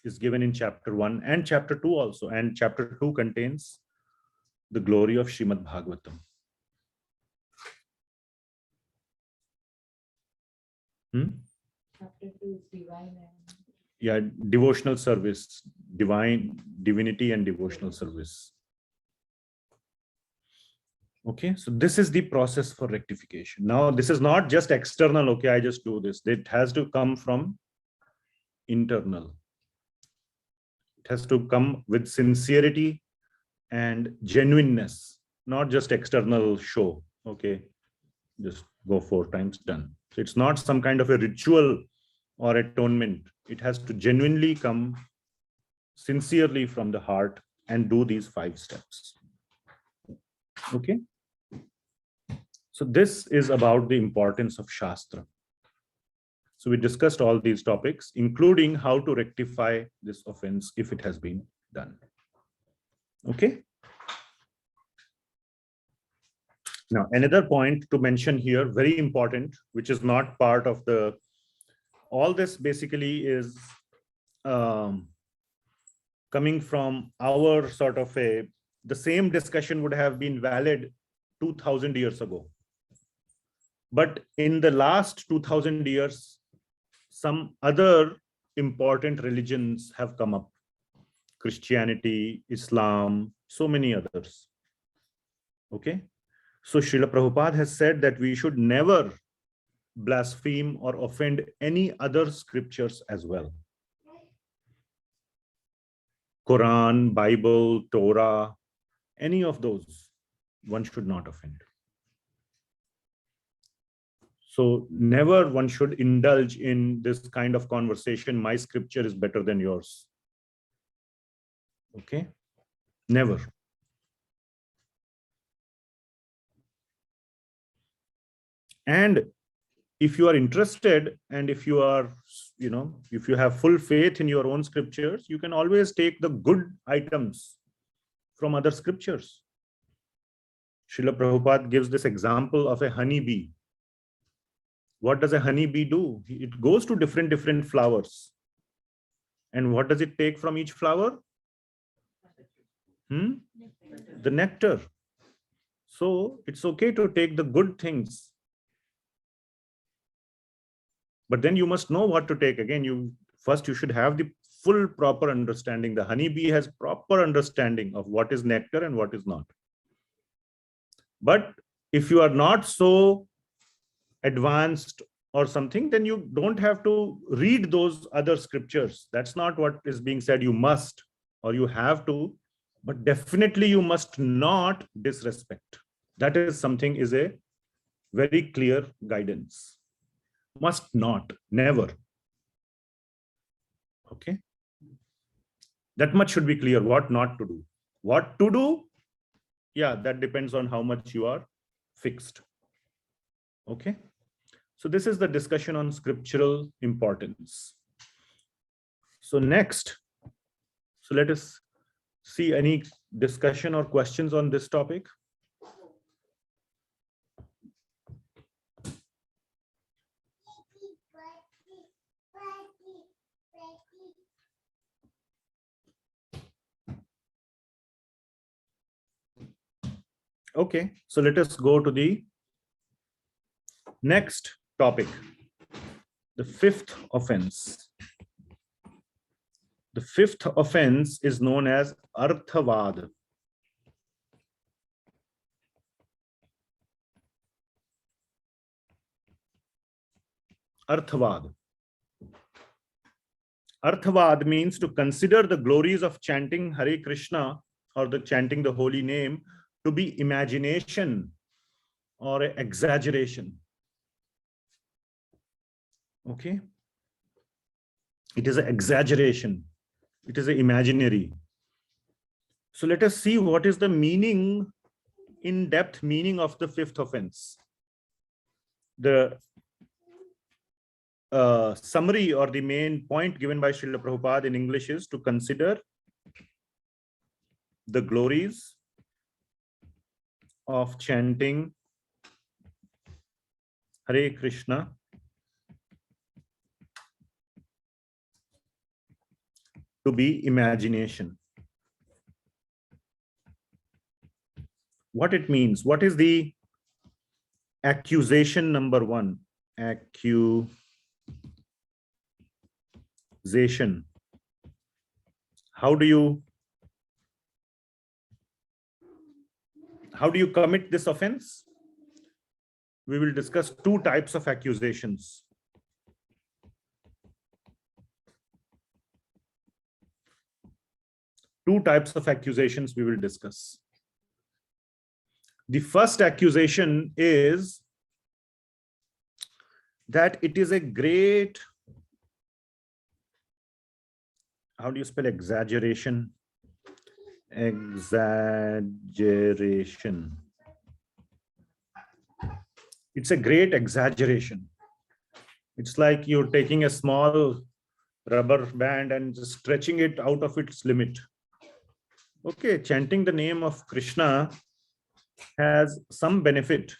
is given in chapter 1 and chapter 2 also. And chapter 2 contains the glory of Srimad Bhagavatam. Chapter 2 is divine and... Yeah, devotional service, divinity and devotional service. Okay, so this is the process for rectification. Now, this is not just external, okay, I just do this. It has to come from internal. It has to come with sincerity and genuineness, not just external show. Okay, just go 4 times, done. So it's not some kind of a ritual or atonement. It has to genuinely come sincerely from the heart and do these 5 steps. Okay. So this is about the importance of Shastra. So we discussed all these topics, including how to rectify this offense if it has been done. Okay. Now, another point to mention here, very important, which is not part of the, all this basically is coming from our sort of the same discussion would have been valid 2000 years ago. But in the last 2000 years, some other important religions have come up. Christianity, Islam, so many others. Okay. So Srila Prabhupada has said that we should never blaspheme or offend any other scriptures as well. Quran, Bible, Torah, any of those, one should not offend. So never one should indulge in this kind of conversation, my scripture is better than yours. Okay? Never. And if you are interested and if you are, if you have full faith in your own scriptures, you can always take the good items from other scriptures. Srila Prabhupada gives this example of a honeybee. What does a honeybee do? It goes to different flowers. And what does it take from each flower? The nectar. So it's okay to take the good things. But then you must know what to take. Again, First, you should have the full proper understanding. The honeybee has proper understanding of what is nectar and what is not. But if you are not so advanced or something, then you don't have to read those other scriptures. That's not what is being said. You must, or you have to, but definitely you must not disrespect. That is something, is a very clear guidance. Must not, never. Okay. That much should be clear, what not to do. What to do? Yeah, that depends on how much you are fixed. Okay. So this is the discussion on scriptural importance. So next, so let us see any discussion or questions on this topic. Okay, so let us go to the next topic, the fifth offense. The fifth offense is known as artha. Arthavad. Arthavad means to consider the glories of chanting Hare Krishna or the chanting the holy name to be imagination or exaggeration. Okay. It is an exaggeration. It is an imaginary. So let us see what is the meaning, in-depth meaning of the fifth offense. The summary or the main point given by Srila Prabhupada in English is to consider the glories of chanting Hare Krishna to be imagination. What it means, what is the accusation number one? Accusation. How do you commit this offense? We will discuss two types of accusations. Two types of accusations we will discuss. The first accusation is that it is a great, how do you spell exaggeration? Exaggeration. It's a great exaggeration. It's like you're taking a small rubber band and just stretching it out of its limit. Okay, chanting the name of Krishna has some benefit,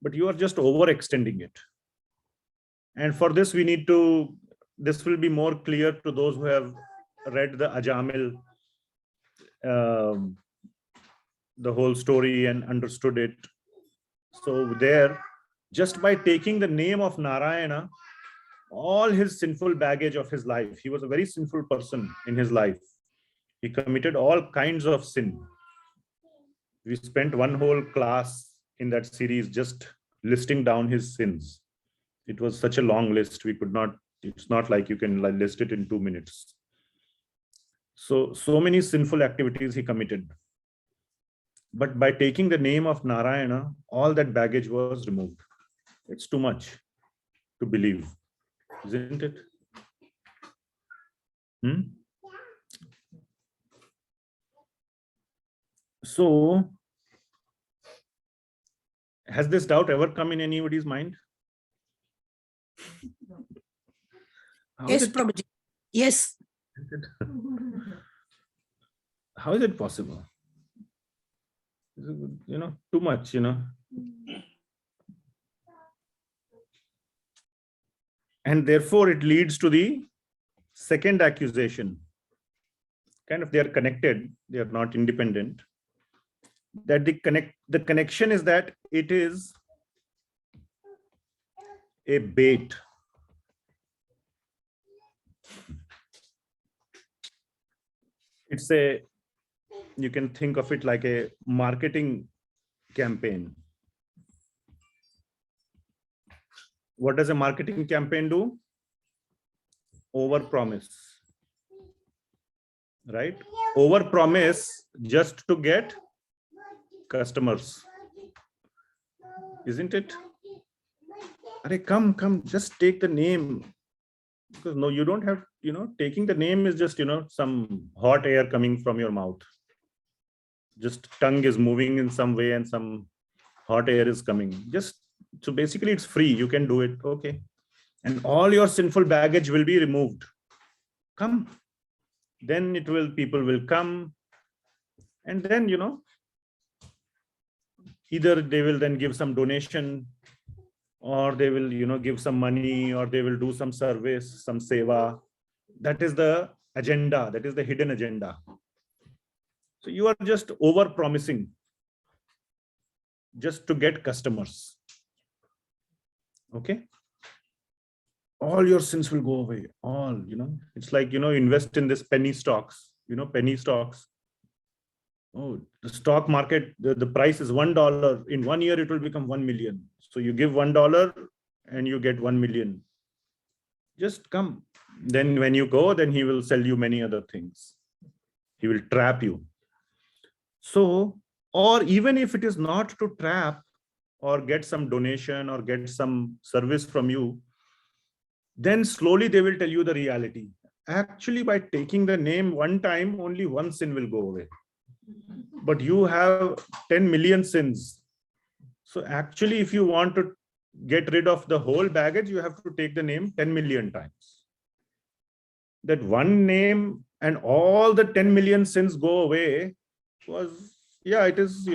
but you are just overextending it. And for this, we need to, this will be more clear to those who have read the Ajamil, the whole story and understood it. So there, just by taking the name of Narayana, all his sinful baggage of his life, he was a very sinful person in his life. He committed all kinds of sin. We spent one whole class in that series just listing down his sins. It was such a long list. We could not, it's not like you can list it in 2 minutes. So many sinful activities he committed. But by taking the name of Narayana, all that baggage was removed. It's too much to believe, isn't it? So, has this doubt ever come in anybody's mind? Yes, Prabhuji. Yes. How is it possible? Too much, And therefore, it leads to the second accusation. Kind of, they are connected, they are not independent. That the connection is that it is a bait. It's a, you can think of it like a marketing campaign. What does a marketing campaign do? Overpromise, right? Overpromise just to get customers, isn't it? Arey, come, just take the name. Because no, you don't have, taking the name is just, some hot air coming from your mouth. Just tongue is moving in some way and some hot air is coming. So basically it's free. You can do it. Okay. And all your sinful baggage will be removed. Come. Then people will come. And then, either they will then give some donation, or they will, give some money, or they will do some service, some seva. That is the agenda. That is the hidden agenda. So you are just over promising just to get customers. Okay. All your sins will go away. All, it's like, invest in this penny stocks, penny stocks. Oh, the stock market, the price is $1. In 1 year, it will become 1 million. So you give $1 and you get 1 million. Just come. Then when you go, then he will sell you many other things. He will trap you. So, or even if it is not to trap or get some donation or get some service from you, then slowly they will tell you the reality. Actually, by taking the name one time, only one sin will go away. But you have 10 million sins. So actually, if you want to get rid of the whole baggage, you have to take the name 10 million times. That one name and all the 10 million sins go away was, it is,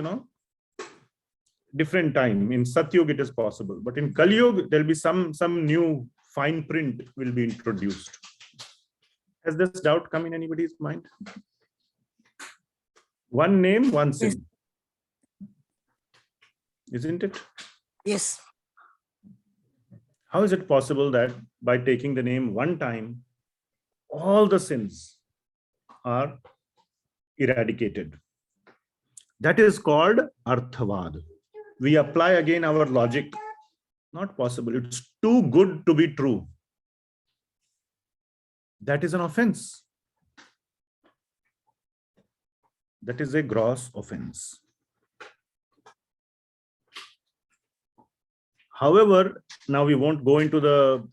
different time. In Satyug, it is possible. But in Kalyug, there'll be some new fine print will be introduced. Has this doubt come in anybody's mind? One name, one sin. Isn't it? Yes. How is it possible that by taking the name one time, all the sins are eradicated? That is called arthavad. We apply again our logic. Not possible. It's too good to be true. That is an offense. That is a gross offense. However, now we won't go into the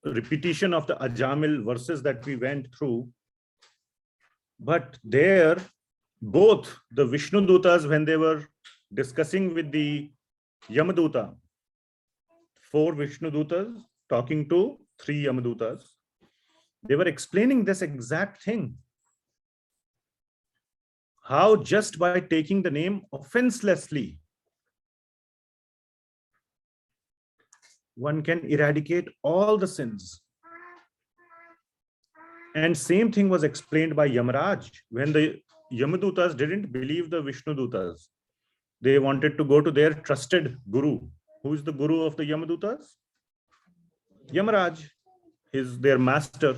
repetition of the Ajamil verses that we went through. But there, both the Vishnudutas, when they were discussing with the Yamaduta, 4 Vishnudutas talking to 3 Yamadutas, they were explaining this exact thing. How just by taking the name offenselessly, one can eradicate all the sins. And same thing was explained by Yamaraj when the Yamadutas didn't believe the Vishnudutas. They wanted to go to their trusted guru. Who is the guru of the Yamadutas? Yamaraj is their master.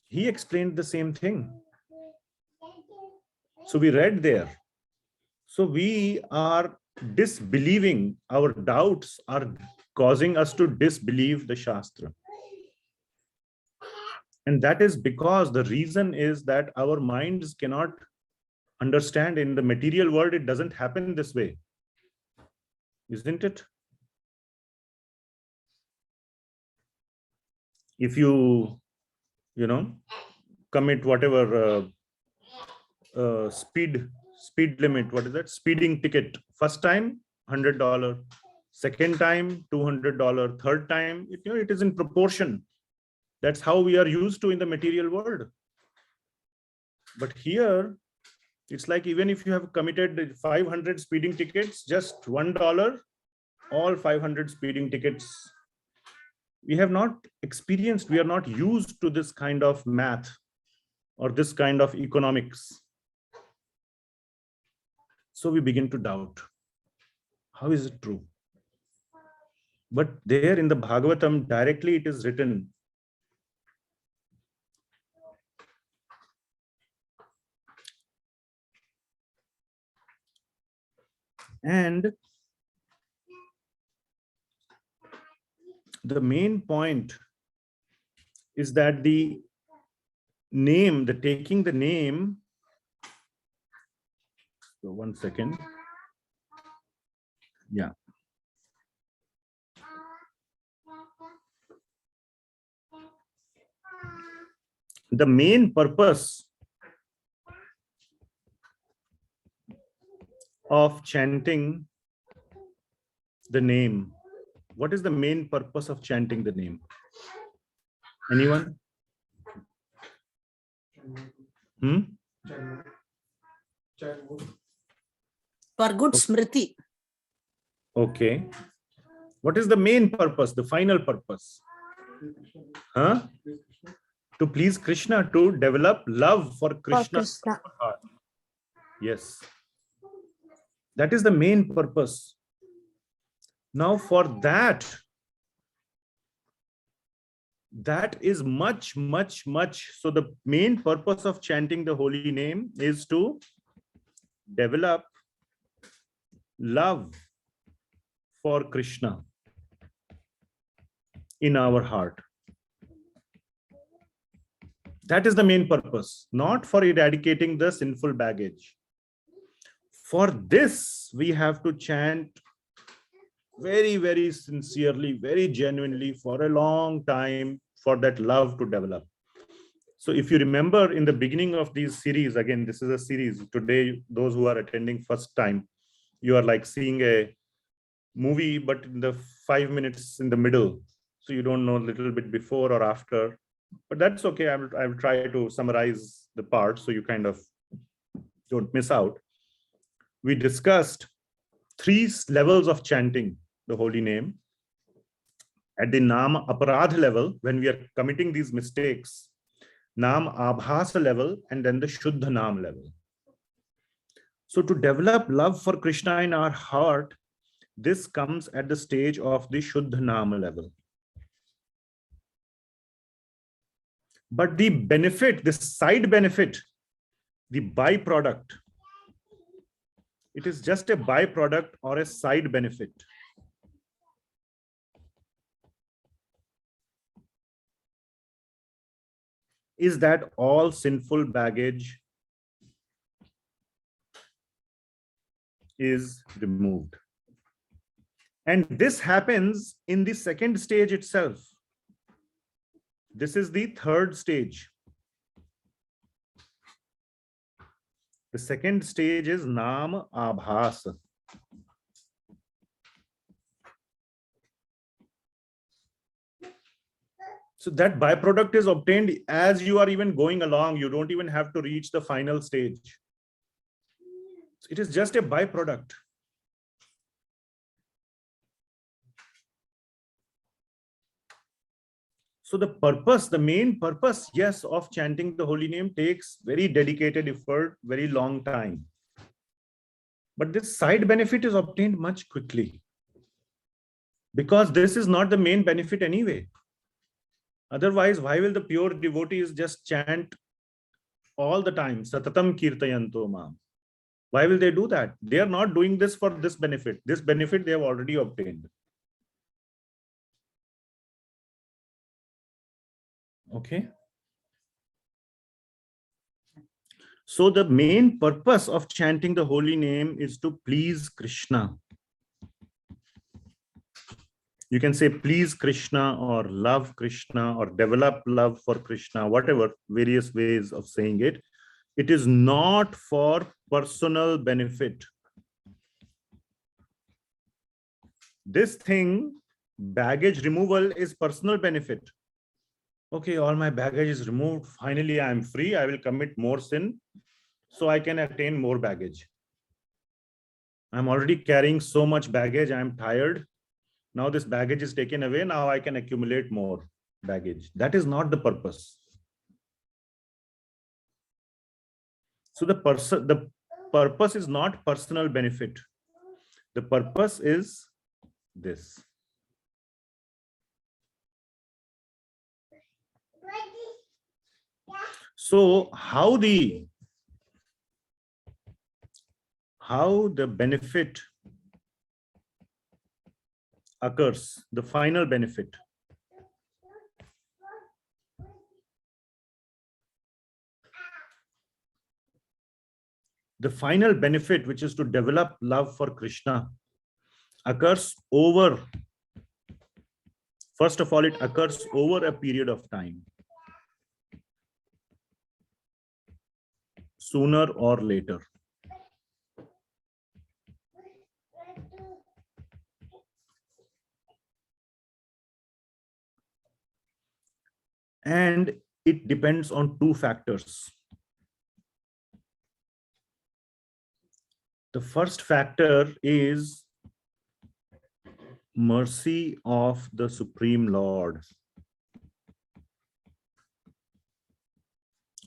He explained the same thing. So we read there. So we are disbelieving, our doubts are causing us to disbelieve the Shastra. And that is because the reason is that our minds cannot understand. In the material world, it doesn't happen this way. Isn't it? If you, commit whatever speed limit, what is that? Speeding ticket. First time, $100. Second time, $200. Third time, it is in proportion. That's how we are used to in the material world. But here, it's like even if you have committed 500 speeding tickets, just $1, all 500 speeding tickets. We have not experienced, we are not used to this kind of math or this kind of economics. So we begin to doubt. How is it true? But there in the Bhagavatam, directly it is written And the main point is that the name, the taking the name, so 1 second. Yeah. The main purpose of chanting the name. What is the main purpose of chanting the name? Anyone? For good smriti. Okay. What is the main purpose, the final purpose? Huh? To please Krishna, to develop love for Krishna. Krishna. Yes. That is the main purpose. Now for that is much. So the main purpose of chanting the holy name is to develop love for Krishna in our heart. That is the main purpose, not for eradicating the sinful baggage. For this, we have to chant very, very sincerely, very genuinely for a long time for that love to develop. So if you remember in the beginning of these series, again, this is a series. Today, those who are attending first time, you are like seeing a movie, but in the 5 minutes in the middle. So you don't know a little bit before or after, but that's okay. I will try to summarize the parts so you kind of don't miss out. We discussed 3 levels of chanting the holy name. At the Naam Aparadha level, when we are committing these mistakes, Naam Abhasa level, and then the Shuddha Naam level. So to develop love for Krishna in our heart, this comes at the stage of the Shuddha Naam level. But the benefit, the side benefit, the byproduct, it is just a byproduct or a side benefit. Is that all sinful baggage is removed. And this happens in the second stage itself. This is the third stage. The second stage is Naam Abhas. So that byproduct is obtained as you are even going along. You don't even have to reach the final stage. It is just a byproduct. So the purpose, the main purpose, yes, of chanting the holy name takes very dedicated effort, very long time. But this side benefit is obtained much quickly. Because this is not the main benefit anyway. Otherwise, why will the pure devotees just chant all the time? Satatam kirtayanto mam. Why will they do that? They are not doing this for this benefit. This benefit they have already obtained. Okay. So the main purpose of chanting the holy name is to please Krishna. You can say please Krishna or love Krishna or develop love for Krishna, whatever various ways of saying it. It is not for personal benefit. This thing, baggage removal, is personal benefit. Okay, all my baggage is removed. Finally, I am free. I will commit more sin so I can attain more baggage. I'm already carrying so much baggage. I'm tired. Now this baggage is taken away. Now I can accumulate more baggage. That is not the purpose. So the purpose is not personal benefit. The purpose is this. So how the benefit occurs, the final benefit. The final benefit, which is to develop love for Krishna, occurs over, first of all, it occurs over a period of time, sooner or later. And it depends on two factors. The first factor is mercy of the Supreme Lord,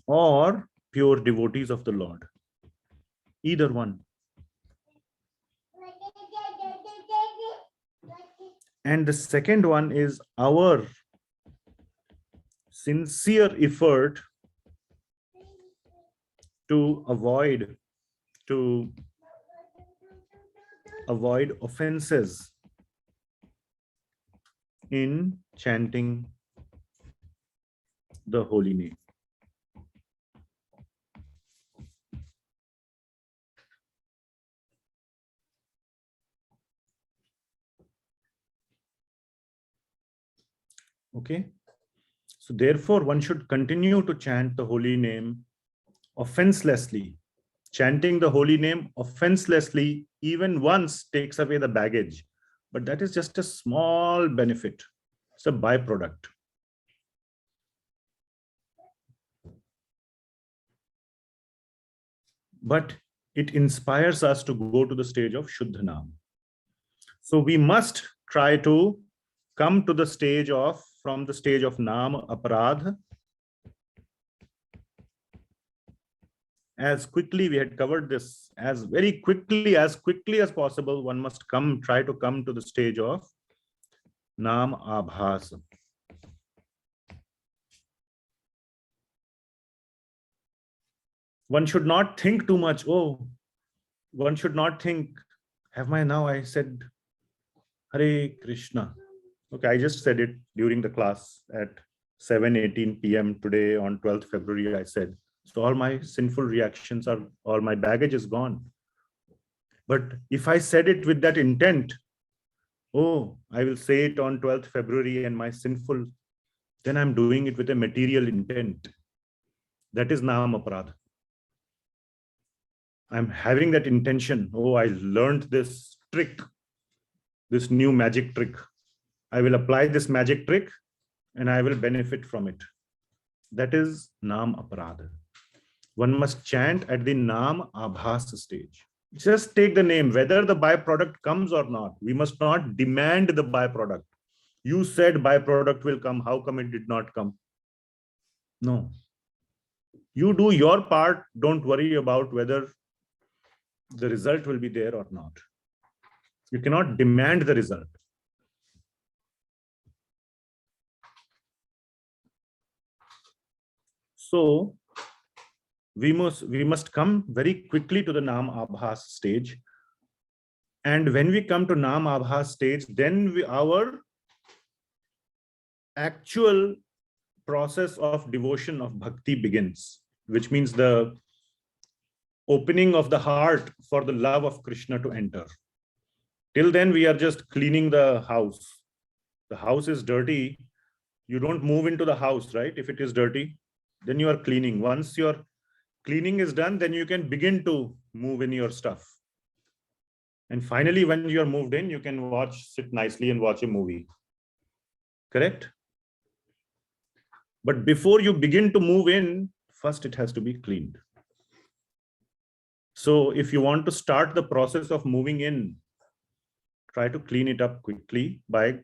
or pure devotees of the Lord. Either one. And the second one is our sincere effort to avoid offenses in chanting the holy name. Okay, so therefore one should continue to chant the holy name offenselessly. Chanting the holy name offenselessly even once takes away the baggage, but that is just a small benefit. It's a byproduct. But it inspires us to go to the stage of Shuddha Naam. So we must try to come to the stage of, from the stage of Naam Aparadha. As quickly, we had covered this, as quickly as possible, one must try to come to the stage of Naam Abhasa. One should not think too much. Oh, one should not think, I said Hare Krishna. Okay, I just said it during the class at 7:18 p.m. today on 12th February, I said. So all my sinful reactions all my baggage is gone. But if I said it with that intent, oh, I will say it on 12th February and my sinful, then I'm doing it with a material intent. That is Naam Aparadha. I'm having that intention. Oh, I learned this trick, this new magic trick. I will apply this magic trick and I will benefit from it. That is Naam Aparadha. One must chant at the Naam Abhas stage. Just take the name, whether the byproduct comes or not. We must not demand the byproduct. You said byproduct will come. How come it did not come? No. You do your part. Don't worry about whether the result will be there or not. You cannot demand the result. So we must come very quickly to the Naam Abhas stage. And when we come to Naam Abhas stage, then our actual process of devotion, of bhakti begins, which means the opening of the heart for the love of Krishna to enter. Till then, we are just cleaning the house. The house is dirty. You don't move into the house, right? If it is dirty, then you are cleaning. Once your cleaning is done, then you can begin to move in your stuff. And finally, when you are moved in, you can sit nicely and watch a movie. Correct? But before you begin to move in, first it has to be cleaned. So if you want to start the process of moving in, try to clean it up quickly by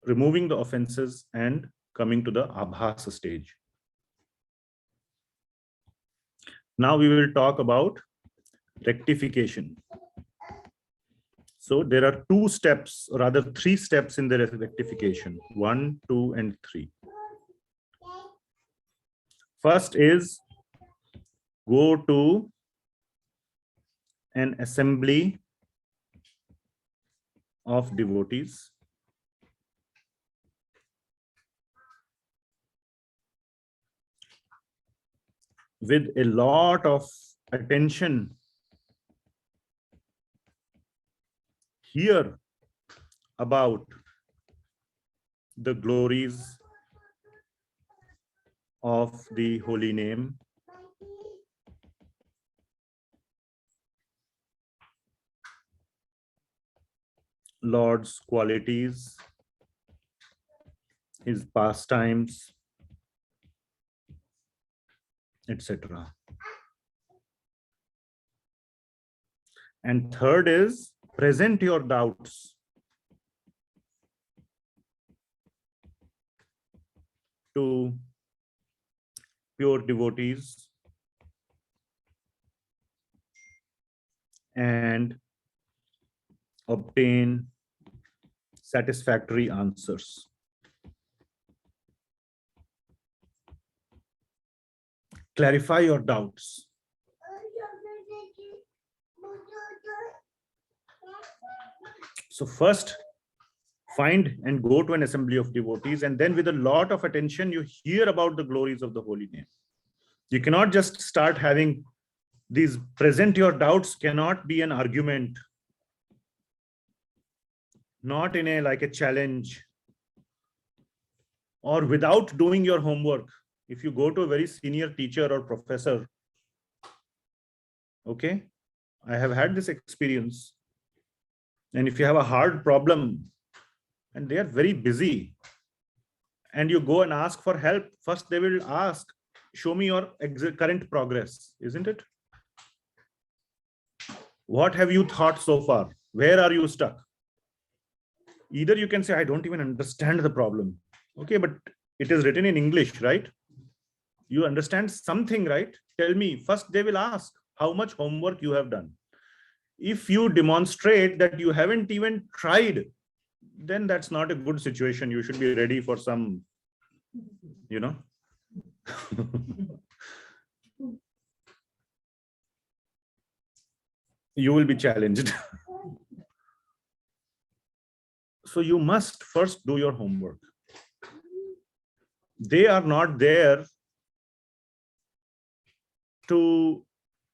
removing the offenses and coming to the Abhasa stage. Now we will talk about rectification. So there are 2 steps, or rather 3 steps in the rectification. 1, 2, and 3. First is go to an assembly of devotees with a lot of attention hear about the glories of the holy name, Lord's qualities, his pastimes, etc. And third is present your doubts to pure devotees and obtain satisfactory answers. Clarify your doubts. So first, find and go to an assembly of devotees, and then with a lot of attention, you hear about the glories of the holy name. You cannot just start having these present your doubts cannot be an argument, not in a like a challenge or without doing your homework. If you go to a very senior teacher or professor, okay, I have had this experience. And if you have a hard problem and they are very busy and you go and ask for help, first they will ask, show me your current progress, isn't it? What have you thought so far? Where are you stuck? Either you can say, I don't even understand the problem. Okay, but it is written in English, right? You understand something, right? Tell me. First, they will ask how much homework you have done. If you demonstrate that you haven't even tried, then that's not a good situation. You should be ready for some, you know. You will be challenged. So you must first do your homework. They are not there to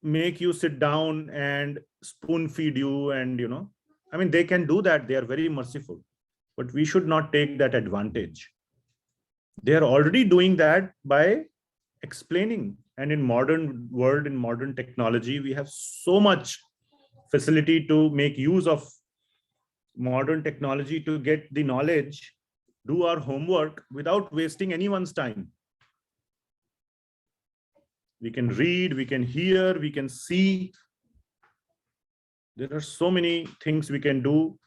make you sit down and spoon feed you and, you know, I mean, they can do that. They are very merciful, but we should not take that advantage. They are already doing that by explaining. And in modern world, in modern technology, we have so much facility to make use of modern technology to get the knowledge, do our homework without wasting anyone's time. We can read, we can hear, we can see. There are so many things we can do.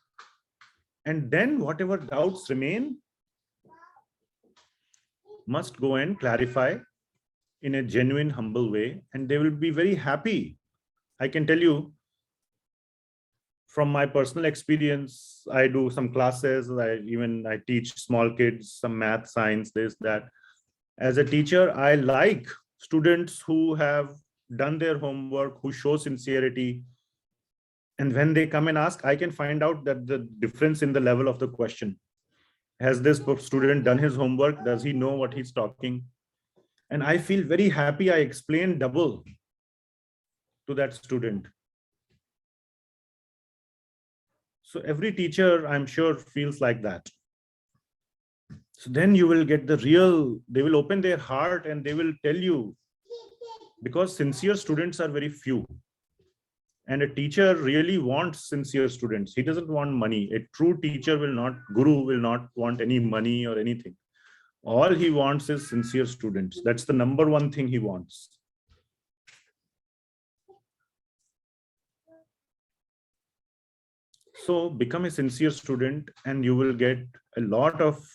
And then whatever doubts remain must go and clarify in a genuine, humble way, and they will be very happy. I can tell you from my personal experience, I do some classes, I teach small kids, some math, science, this, that. As a teacher, I like students who have done their homework, who show sincerity. And when they come and ask, I can find out that the difference in the level of the question. Has this student done his homework? Does he know what he's talking? And I feel very happy I explained double to that student. So every teacher, I'm sure, feels like that. So then you will get the real, they will open their heart and they will tell you, because sincere students are very few. And a teacher really wants sincere students. He doesn't want money. A true teacher will not, guru will not want any money or anything. All he wants is sincere students. That's the number one thing he wants. So become a sincere student and you will get a lot of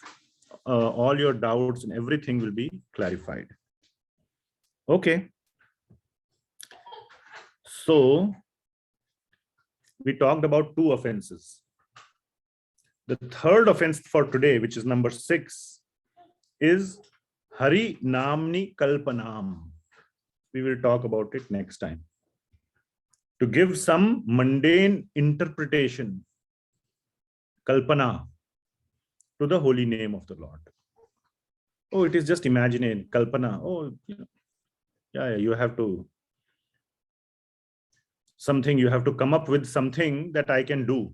all your doubts and everything will be clarified. Okay. So we talked about 2 offenses. The third offense for today, which is number 6, is Hari Namni Kalpanam. We will talk about it next time. To give some mundane interpretation kalpana to the holy name of the Lord. Oh, it is just imagining, kalpana. Oh, yeah, you have to you have to come up with something that I can do.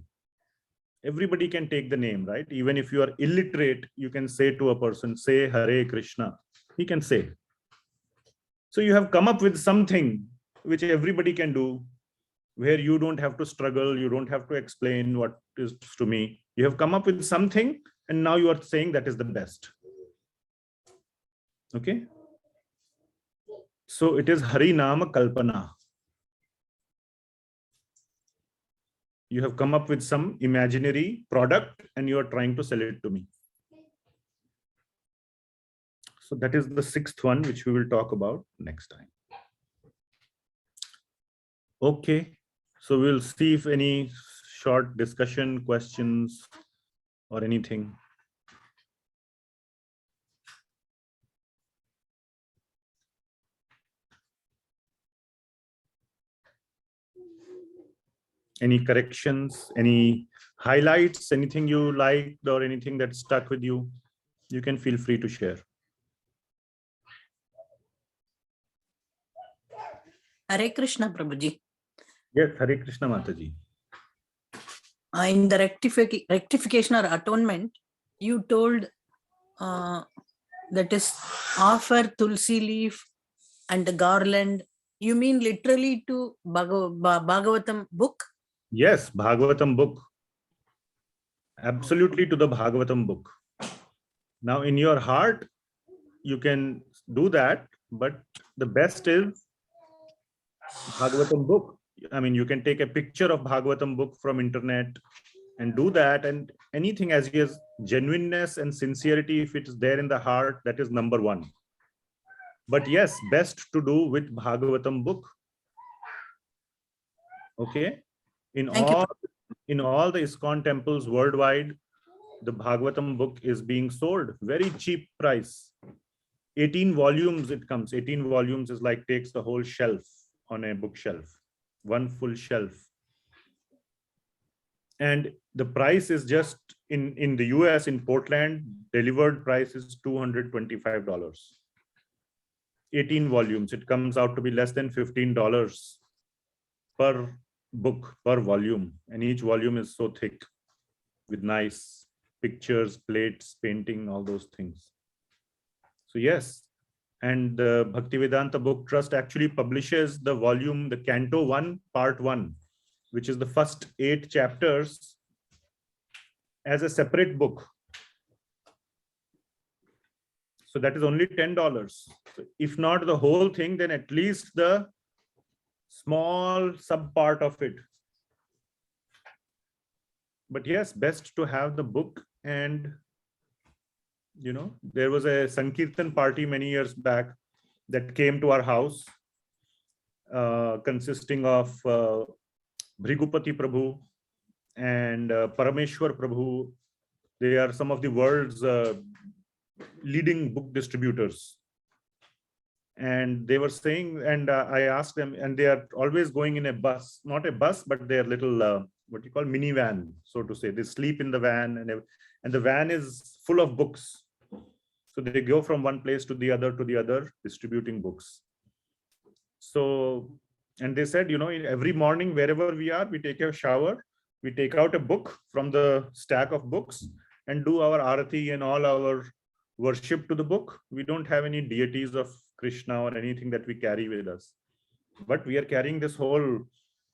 Everybody can take the name, right? Even if you are illiterate, you can say to a person, say Hare Krishna. He can say. So you have come up with something which everybody can do, where you don't have to struggle, you don't have to explain what is to me. You have come up with something, and now you are saying that is the best. Okay? So it is Hari Naam Kalpana. You have come up with some imaginary product and you are trying to sell it to me. So that is the 6th one, which we will talk about next time. Okay. So we'll see if any short discussion, questions, or anything. Any corrections, any highlights, anything you liked or anything that stuck with you, you can feel free to share. Hare Krishna, Prabhuji. Yes, Hare Krishna Mataji. In the rectification or atonement, you told that is offer Tulsi leaf and the garland. You mean literally to Bhagavatam book? Yes, Bhagavatam book. Absolutely to the Bhagavatam book. Now in your heart, you can do that, but the best is Bhagavatam book. I mean, you can take a picture of Bhagavatam book from internet and do that, and anything as is genuineness and sincerity, if it is there in the heart, that is number one. But yes, best to do with Bhagavatam book. Okay. In all the ISKCON temples worldwide, the Bhagavatam book is being sold very cheap price. 18 volumes it comes. 18 volumes is like takes the whole shelf on a bookshelf, one full shelf. And the price is just in the US, in Portland, delivered price is $225. 18 volumes. It comes out to be less than $15 per book, per volume. And each volume is so thick with nice pictures, plates, painting, all those things. So yes, and the Bhaktivedanta Book Trust actually publishes the volume, the Canto 1, Part 1, which is the first 8 chapters, as a separate book. So that is only $10. So if not the whole thing, then at least the small sub part of it. But yes, best to have the book. And you know, there was a Sankirtan party many years back that came to our house, consisting of Bhrigupati Prabhu and Parameshwar Prabhu. They are some of the world's leading book distributors. And they were saying, and I asked them, and they are always going in a bus, not a bus, but their little, what you call minivan, so to say. They sleep in the van, and the van is full of books. So they go from one place to the other, distributing books. So, and they said, you know, every morning, wherever we are, we take a shower, we take out a book from the stack of books and do our arati and all our worship to the book. We don't have any deities of Krishna or anything that we carry with us, but we are carrying this whole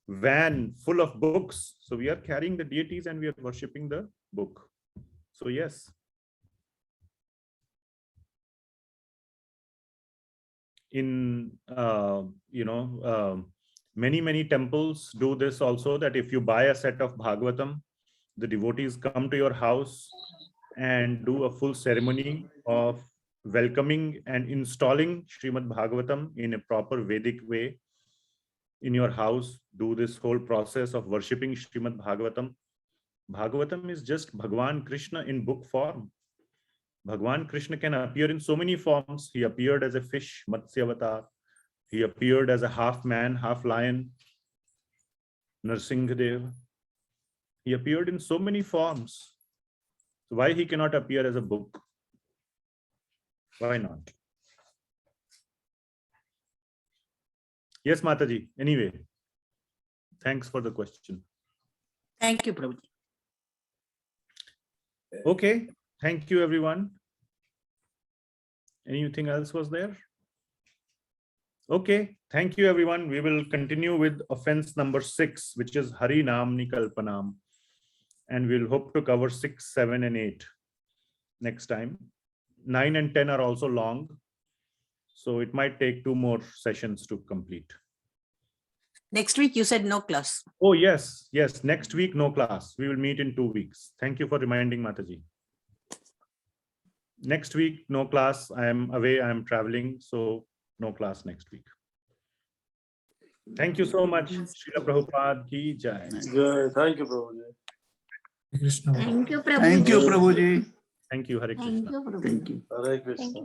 van full of books. So we are carrying the deities and we are worshipping the book. So yes. In, many temples do this also, that if you buy a set of Bhagavatam, the devotees come to your house and do a full ceremony of welcoming and installing Srimad Bhagavatam in a proper Vedic way in your house. Do this whole process of worshipping Srimad Bhagavatam. Bhagavatam is just Bhagwan Krishna in book form. Bhagwan Krishna can appear in so many forms. He appeared as a fish, Matsya Avatar. He appeared as a half man, half lion, Narsingadev. He appeared in so many forms. So why he cannot appear as a book? Why not? Yes, Mataji. Anyway, thanks for the question. Thank you, Prabhuji. Okay, thank you, everyone. Anything else was there? Okay, thank you, everyone. We will continue with offense number 6, which is Hari Naam Kalpanaam. And we'll hope to cover 6, 7, and 8 next time. 9 and 10 are also long, so it might take 2 more sessions to complete. Next week, you said no class. Oh, yes. Yes. Next week, no class. We will meet in 2 weeks. Thank you for reminding, Mataji. Next week, no class. I am away. I am traveling. So no class next week. Thank you so much. Srila Prabhupada ki jai. Jai. Thank you, Prabhuji. Krishna. Thank you, Prabhuji. Thank you, Prabhuji. Thank you. Hare Krishna. Thank you, Prabhuji. Thank you. Hare Krishna.